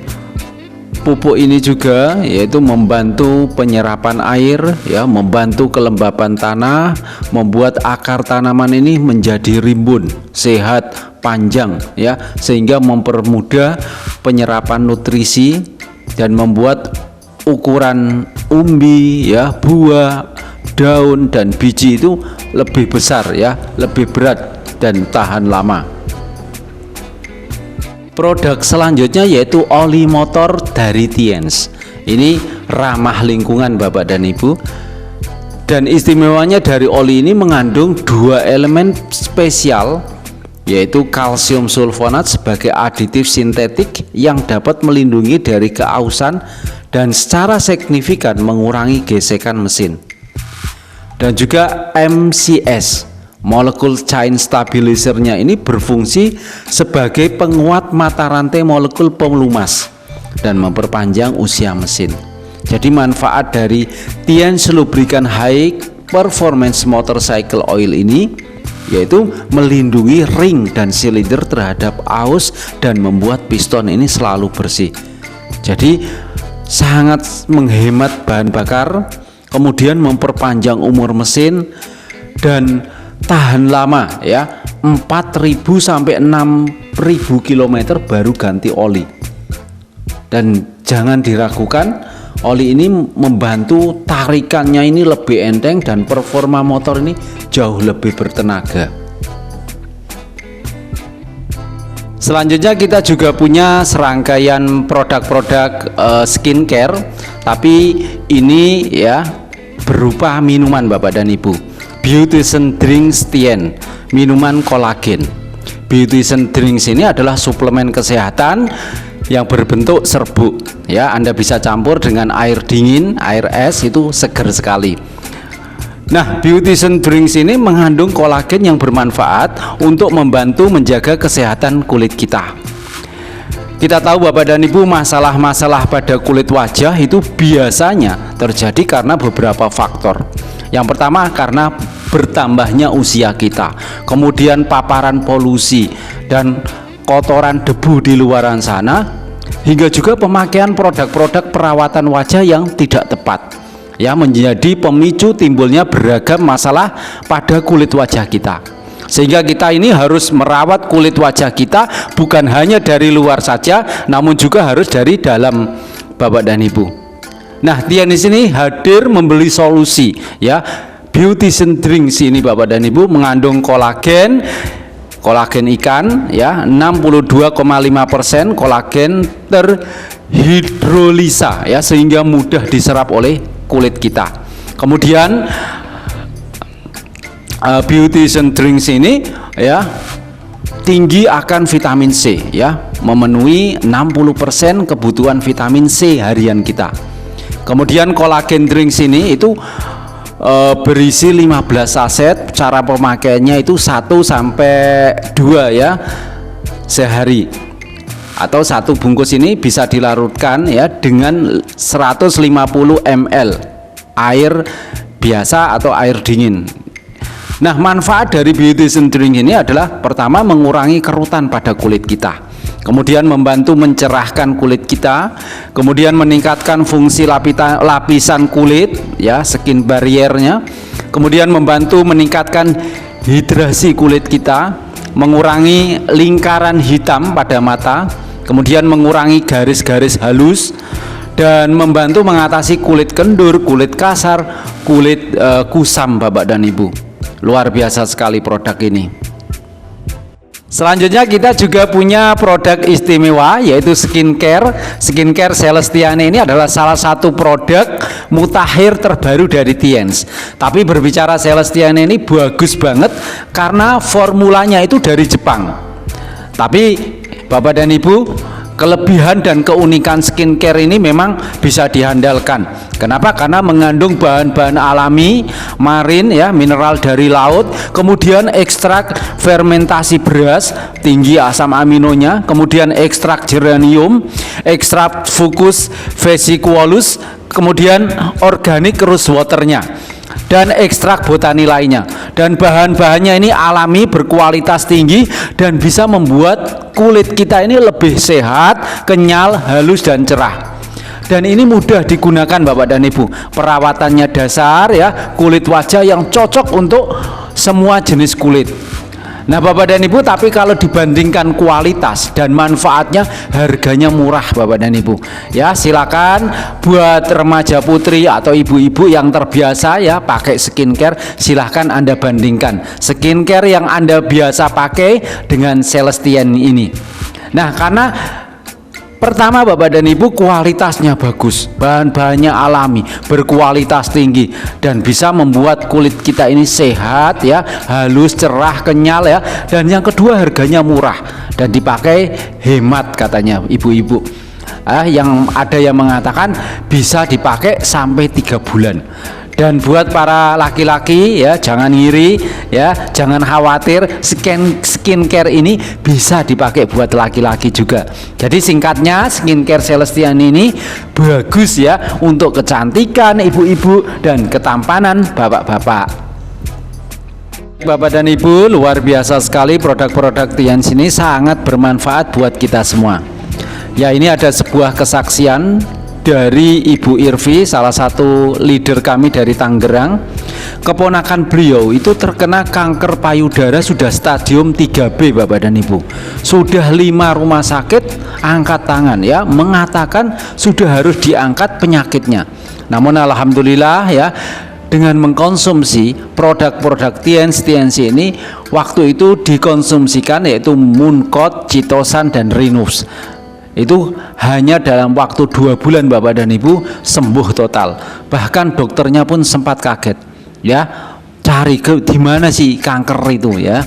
pupuk ini juga yaitu membantu penyerapan air ya, membantu kelembapan tanah, membuat akar tanaman ini menjadi rimbun, sehat, panjang ya, sehingga mempermudah penyerapan nutrisi dan membuat ukuran umbi ya, buah, daun dan biji itu lebih besar ya, lebih berat dan tahan lama. Produk selanjutnya yaitu oli motor dari Tians. Ini ramah lingkungan Bapak dan Ibu. Dan istimewanya dari oli ini mengandung 2 elemen spesial, yaitu kalsium sulfonat sebagai aditif sintetik yang dapat melindungi dari keausan dan secara signifikan mengurangi gesekan mesin. Dan juga MCS, molekul chain stabilizer-nya ini berfungsi sebagai penguat mata rantai molekul pelumas dan memperpanjang usia mesin. Jadi manfaat dari Tians Lubricant High Performance Motorcycle Oil ini yaitu melindungi ring dan silinder terhadap aus dan membuat piston ini selalu bersih. Jadi sangat menghemat bahan bakar, kemudian memperpanjang umur mesin dan tahan lama ya, 4.000 sampai 6.000 km baru ganti oli. Dan jangan diragukan, oli ini membantu tarikannya ini lebih enteng dan performa motor ini jauh lebih bertenaga. Selanjutnya kita juga punya serangkaian produk-produk skincare, tapi ini ya berupa minuman Bapak dan Ibu. Beautician Drinks Tien, minuman kolagen. Beautician Drinks ini adalah suplemen kesehatan yang berbentuk serbuk ya. Anda bisa campur dengan air dingin, air es, itu seger sekali. Nah, Beautician Drinks ini mengandung kolagen yang bermanfaat untuk membantu menjaga kesehatan kulit kita. Kita tahu Bapak dan Ibu, masalah-masalah pada kulit wajah itu biasanya terjadi karena beberapa faktor. Yang pertama karena bertambahnya usia kita, kemudian paparan polusi dan kotoran debu di luaran sana, hingga juga pemakaian produk-produk perawatan wajah yang tidak tepat ya, menjadi pemicu timbulnya beragam masalah pada kulit wajah kita. Sehingga kita ini harus merawat kulit wajah kita bukan hanya dari luar saja, namun juga harus dari dalam Bapak dan Ibu. Nah, Tien di sini hadir membeli solusi ya. Beautician Drinks ini Bapak dan Ibu mengandung kolagen ikan ya, 62,5% kolagen terhidrolisa ya, sehingga mudah diserap oleh kulit kita. Kemudian Beautician Drinks ini ya tinggi akan vitamin C ya, memenuhi 60% kebutuhan vitamin C harian kita. Kemudian kolagen drinks ini itu berisi 15 saset, cara pemakaiannya itu 1 sampai 2 ya sehari, atau satu bungkus ini bisa dilarutkan ya dengan 150 ml air biasa atau air dingin. Nah, manfaat dari Beautician Drink ini adalah pertama mengurangi kerutan pada kulit kita, kemudian membantu mencerahkan kulit kita, kemudian meningkatkan fungsi lapisan kulit ya, skin barriernya, kemudian membantu meningkatkan hidrasi kulit kita, mengurangi lingkaran hitam pada mata, kemudian mengurangi garis-garis halus, dan membantu mengatasi kulit kendur, kulit kasar, kulit kusam Bapak dan Ibu. Luar biasa sekali produk ini. Selanjutnya kita juga punya produk istimewa, yaitu skincare. Skincare Celestiane ini adalah salah satu produk mutakhir terbaru dari Tiens. Tapi berbicara Celestiane ini bagus banget karena formulanya itu dari Jepang. Tapi Bapak dan Ibu, kelebihan dan keunikan skincare ini memang bisa diandalkan. Kenapa? Karena mengandung bahan-bahan alami, marin ya, mineral dari laut, kemudian ekstrak fermentasi beras, tinggi asam aminonya, kemudian ekstrak geranium, ekstrak fucus vesicuolus, kemudian organic rose waternya, dan ekstrak botani lainnya. Dan bahan-bahannya ini alami, berkualitas tinggi, dan bisa membuat kulit kita ini lebih sehat, kenyal, halus, dan cerah. Dan ini mudah digunakan Bapak dan Ibu. Perawatannya dasar ya, kulit wajah yang cocok untuk semua jenis kulit. Nah Bapak dan Ibu, tapi kalau dibandingkan kualitas dan manfaatnya, harganya murah Bapak dan Ibu. Ya, silakan buat remaja putri atau ibu-ibu yang terbiasa ya pakai skincare, silahkan Anda bandingkan skincare yang Anda biasa pakai dengan Celestiane ini. Nah, karena pertama Bapak dan Ibu, kualitasnya bagus, bahan-bahannya alami, berkualitas tinggi, dan bisa membuat kulit kita ini sehat ya, halus, cerah, kenyal ya. Dan yang kedua, harganya murah dan dipakai hemat katanya ibu-ibu. Yang ada yang mengatakan bisa dipakai sampai 3 bulan. Dan buat para laki-laki ya, jangan ngiri ya, jangan khawatir, skincare ini bisa dipakai buat laki-laki juga. Jadi singkatnya, skincare Celestiane ini bagus ya untuk kecantikan ibu-ibu dan ketampanan bapak-bapak. Bapak dan Ibu, luar biasa sekali produk-produk Tiens ini, sangat bermanfaat buat kita semua. Ya, ini ada sebuah kesaksian dari Ibu Irvi, salah satu leader kami dari Tangerang. Keponakan beliau itu terkena kanker payudara sudah stadium 3B Bapak dan Ibu. Sudah 5 rumah sakit angkat tangan ya, mengatakan sudah harus diangkat penyakitnya. Namun alhamdulillah ya, dengan mengkonsumsi produk-produk TNC ini, waktu itu dikonsumsikan yaitu Mooncott, Chitosan dan Rhinus. Itu hanya dalam waktu 2 bulan Bapak dan Ibu sembuh total. Bahkan dokternya pun sempat kaget, ya, cari ke di mana sih kanker itu, ya.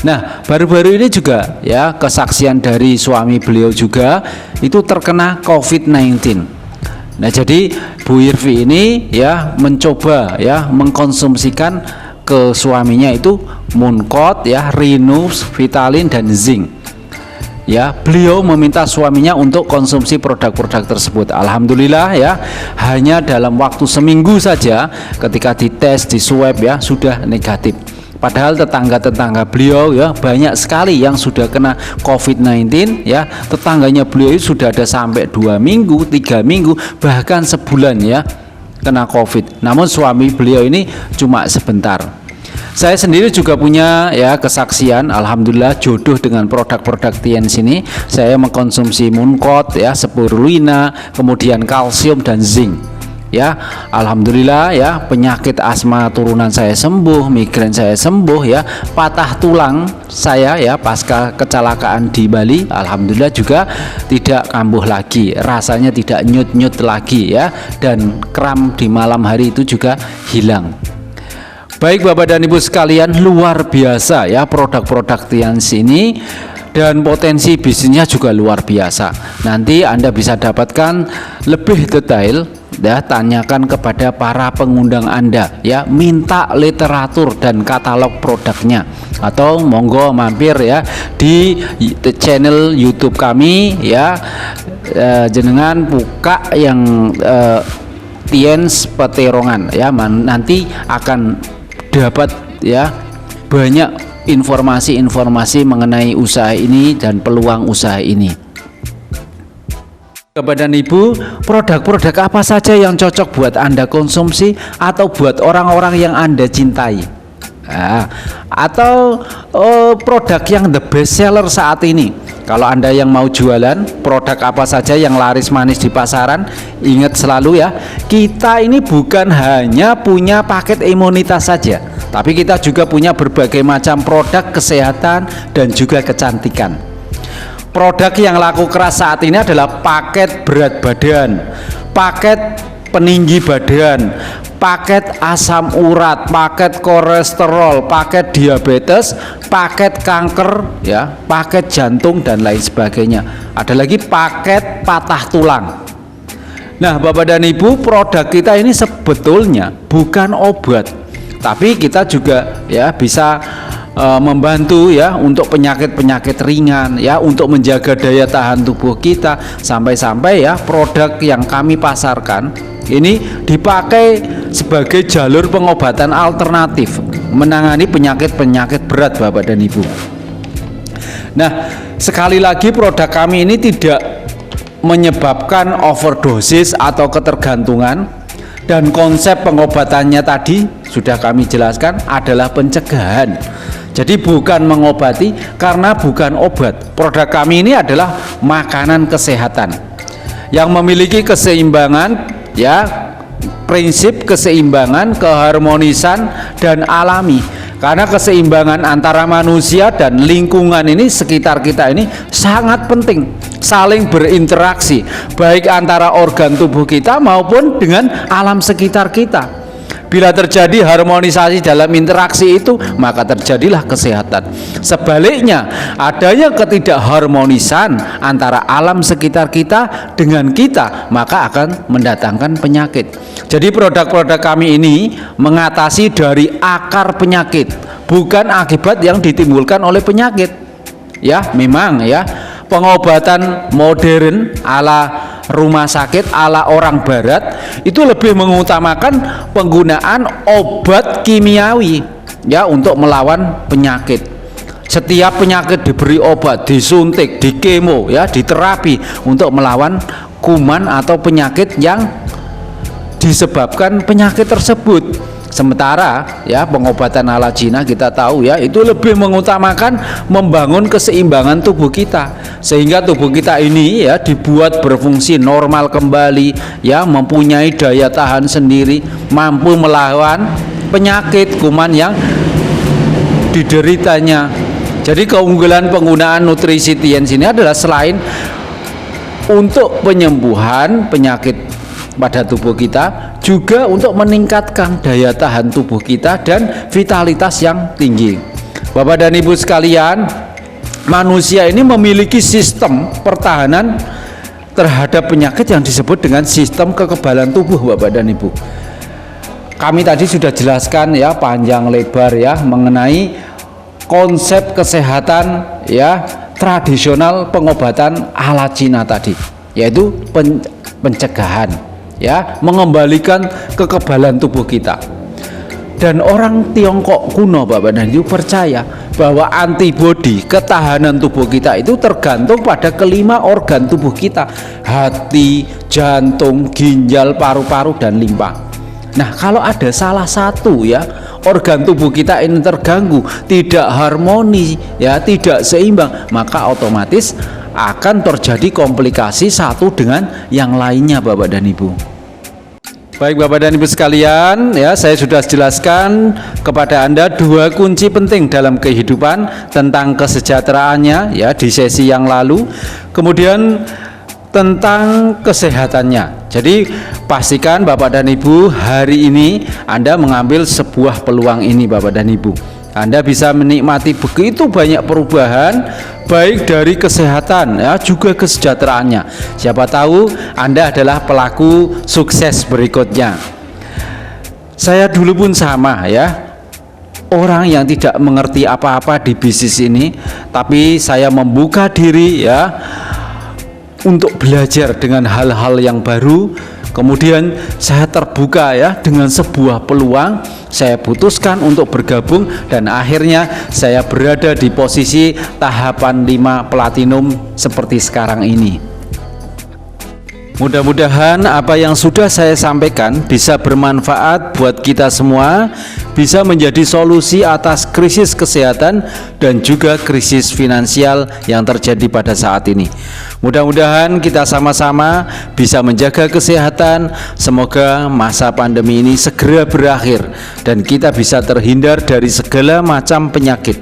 Nah, baru-baru ini juga ya kesaksian dari suami beliau juga itu terkena COVID-19. Nah, jadi Bu Irvi ini ya mencoba ya mengkonsumsikan ke suaminya itu Mooncott ya, Rhinus, Vitalin dan Zinc. Ya, beliau meminta suaminya untuk konsumsi produk-produk tersebut. Alhamdulillah ya, hanya dalam waktu seminggu saja ketika dites, di swab ya sudah negatif. Padahal tetangga-tetangga beliau ya banyak sekali yang sudah kena COVID-19 ya. Tetangganya beliau sudah ada sampai 2 minggu, 3 minggu, bahkan sebulan ya kena COVID. Namun suami beliau ini cuma sebentar. Saya sendiri juga punya ya kesaksian, alhamdulillah jodoh dengan produk-produk TNC ini. Saya mengkonsumsi Mooncott ya, spirulina, kemudian kalsium dan zinc. Ya, alhamdulillah ya, penyakit asma turunan saya sembuh, migrain saya sembuh ya, patah tulang saya ya pasca kecelakaan di Bali alhamdulillah juga tidak kambuh lagi, rasanya tidak nyut-nyut lagi ya, dan kram di malam hari itu juga hilang. Baik Bapak dan Ibu sekalian, luar biasa ya produk-produk TNC ini, dan potensi bisnisnya juga luar biasa. Nanti Anda bisa dapatkan lebih detail ya, tanyakan kepada para pengundang Anda ya, minta literatur dan katalog produknya, atau monggo mampir ya di channel YouTube kami ya, jenengan buka yang Tiens Peterongan ya, nanti akan dapat ya banyak informasi-informasi mengenai usaha ini dan peluang usaha ini. Bapak dan Ibu, produk-produk apa saja yang cocok buat Anda konsumsi atau buat orang-orang yang Anda cintai? Atau produk yang the best seller saat ini. Kalau Anda yang mau jualan produk apa saja yang laris manis di pasaran, ingat selalu ya, kita ini bukan hanya punya paket imunitas saja, tapi kita juga punya berbagai macam produk kesehatan dan juga kecantikan. Produk yang laku keras saat ini adalah paket berat badan, paket peninggi badan, paket asam urat, paket kolesterol, paket diabetes, paket kanker ya, paket jantung dan lain sebagainya. Ada lagi paket patah tulang. Nah, Bapak dan Ibu, produk kita ini sebetulnya bukan obat, tapi kita juga ya bisa membantu ya untuk penyakit-penyakit ringan ya, untuk menjaga daya tahan tubuh kita. Sampai-sampai ya produk yang kami pasarkan ini dipakai sebagai jalur pengobatan alternatif menangani penyakit-penyakit berat Bapak dan Ibu. Nah, sekali lagi produk kami ini tidak menyebabkan overdosis atau ketergantungan, dan konsep pengobatannya tadi sudah kami jelaskan adalah pencegahan. Jadi bukan mengobati karena bukan obat. Produk kami ini adalah makanan kesehatan yang memiliki keseimbangan ya, prinsip keseimbangan, keharmonisan dan alami. Karena keseimbangan antara manusia dan lingkungan ini sekitar kita ini sangat penting, saling berinteraksi baik antara organ tubuh kita maupun dengan alam sekitar kita. Bila terjadi harmonisasi dalam interaksi itu, maka terjadilah kesehatan. Sebaliknya, adanya ketidakharmonisan antara alam sekitar kita dengan kita, maka akan mendatangkan penyakit. Jadi produk-produk kami ini mengatasi dari akar penyakit, bukan akibat yang ditimbulkan oleh penyakit. Ya, memang ya, pengobatan modern ala rumah sakit ala orang barat itu lebih mengutamakan penggunaan obat kimiawi ya untuk melawan penyakit. Setiap penyakit diberi obat, disuntik, dikemo ya, diterapi untuk melawan kuman atau penyakit yang disebabkan penyakit tersebut. Sementara ya pengobatan ala Cina kita tahu ya itu lebih mengutamakan membangun keseimbangan tubuh kita sehingga tubuh kita ini ya dibuat berfungsi normal kembali ya, mempunyai daya tahan sendiri, mampu melawan penyakit kuman yang dideritanya. Jadi keunggulan penggunaan nutrisi TNC ini adalah selain untuk penyembuhan penyakit pada tubuh kita, juga untuk meningkatkan daya tahan tubuh kita dan vitalitas yang tinggi. Bapak dan Ibu sekalian, manusia ini memiliki sistem pertahanan terhadap penyakit yang disebut dengan sistem kekebalan tubuh, Bapak dan Ibu. Kami tadi sudah jelaskan ya panjang lebar ya mengenai konsep kesehatan ya tradisional pengobatan ala Cina tadi, yaitu pencegahan ya, mengembalikan kekebalan tubuh kita. Dan orang Tiongkok kuno Bapak dan Ibu percaya bahwa antibodi ketahanan tubuh kita itu tergantung pada kelima organ tubuh kita: hati, jantung, ginjal, paru-paru, dan limpa. Nah, kalau ada salah satu ya organ tubuh kita ini terganggu, tidak harmoni ya, tidak seimbang, maka otomatis akan terjadi komplikasi satu dengan yang lainnya, Bapak dan Ibu. Baik Bapak dan Ibu sekalian, ya saya sudah jelaskan kepada Anda dua kunci penting dalam kehidupan tentang kesejahteraannya ya di sesi yang lalu. Kemudian tentang kesehatannya. Jadi pastikan Bapak dan Ibu hari ini Anda mengambil sebuah peluang ini Bapak dan Ibu. Anda bisa menikmati begitu banyak perubahan baik dari kesehatan ya juga kesejahteraannya. Siapa tahu Anda adalah pelaku sukses berikutnya. Saya dulu pun sama ya. Orang yang tidak mengerti apa-apa di bisnis ini, tapi saya membuka diri ya untuk belajar dengan hal-hal yang baru. Kemudian saya terbuka ya dengan sebuah peluang, saya putuskan untuk bergabung dan akhirnya saya berada di posisi tahapan 5 platinum seperti sekarang ini. Mudah-mudahan apa yang sudah saya sampaikan bisa bermanfaat buat kita semua, bisa menjadi solusi atas krisis kesehatan dan juga krisis finansial yang terjadi pada saat ini. Mudah-mudahan kita sama-sama bisa menjaga kesehatan. Semoga masa pandemi ini segera berakhir dan kita bisa terhindar dari segala macam penyakit.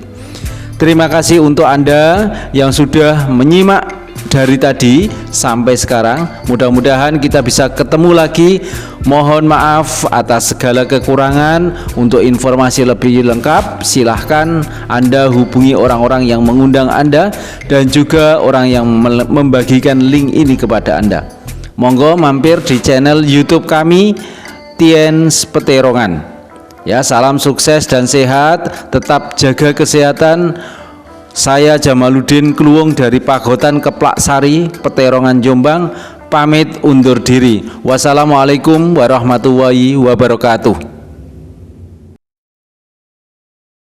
Terima kasih untuk Anda yang sudah menyimak dari tadi sampai sekarang. Mudah-mudahan kita bisa ketemu lagi. Mohon maaf atas segala kekurangan. Untuk informasi lebih lengkap silahkan Anda hubungi orang-orang yang mengundang Anda dan juga orang yang membagikan link ini kepada Anda. Monggo mampir di channel YouTube kami Tiens Peterongan. Ya, salam sukses dan sehat, tetap jaga kesehatan. Saya Jamaluddin Kluwung dari Pagotan Keplak Sari, Peterongan, Jombang, pamit undur diri. Wassalamualaikum warahmatullahi wabarakatuh.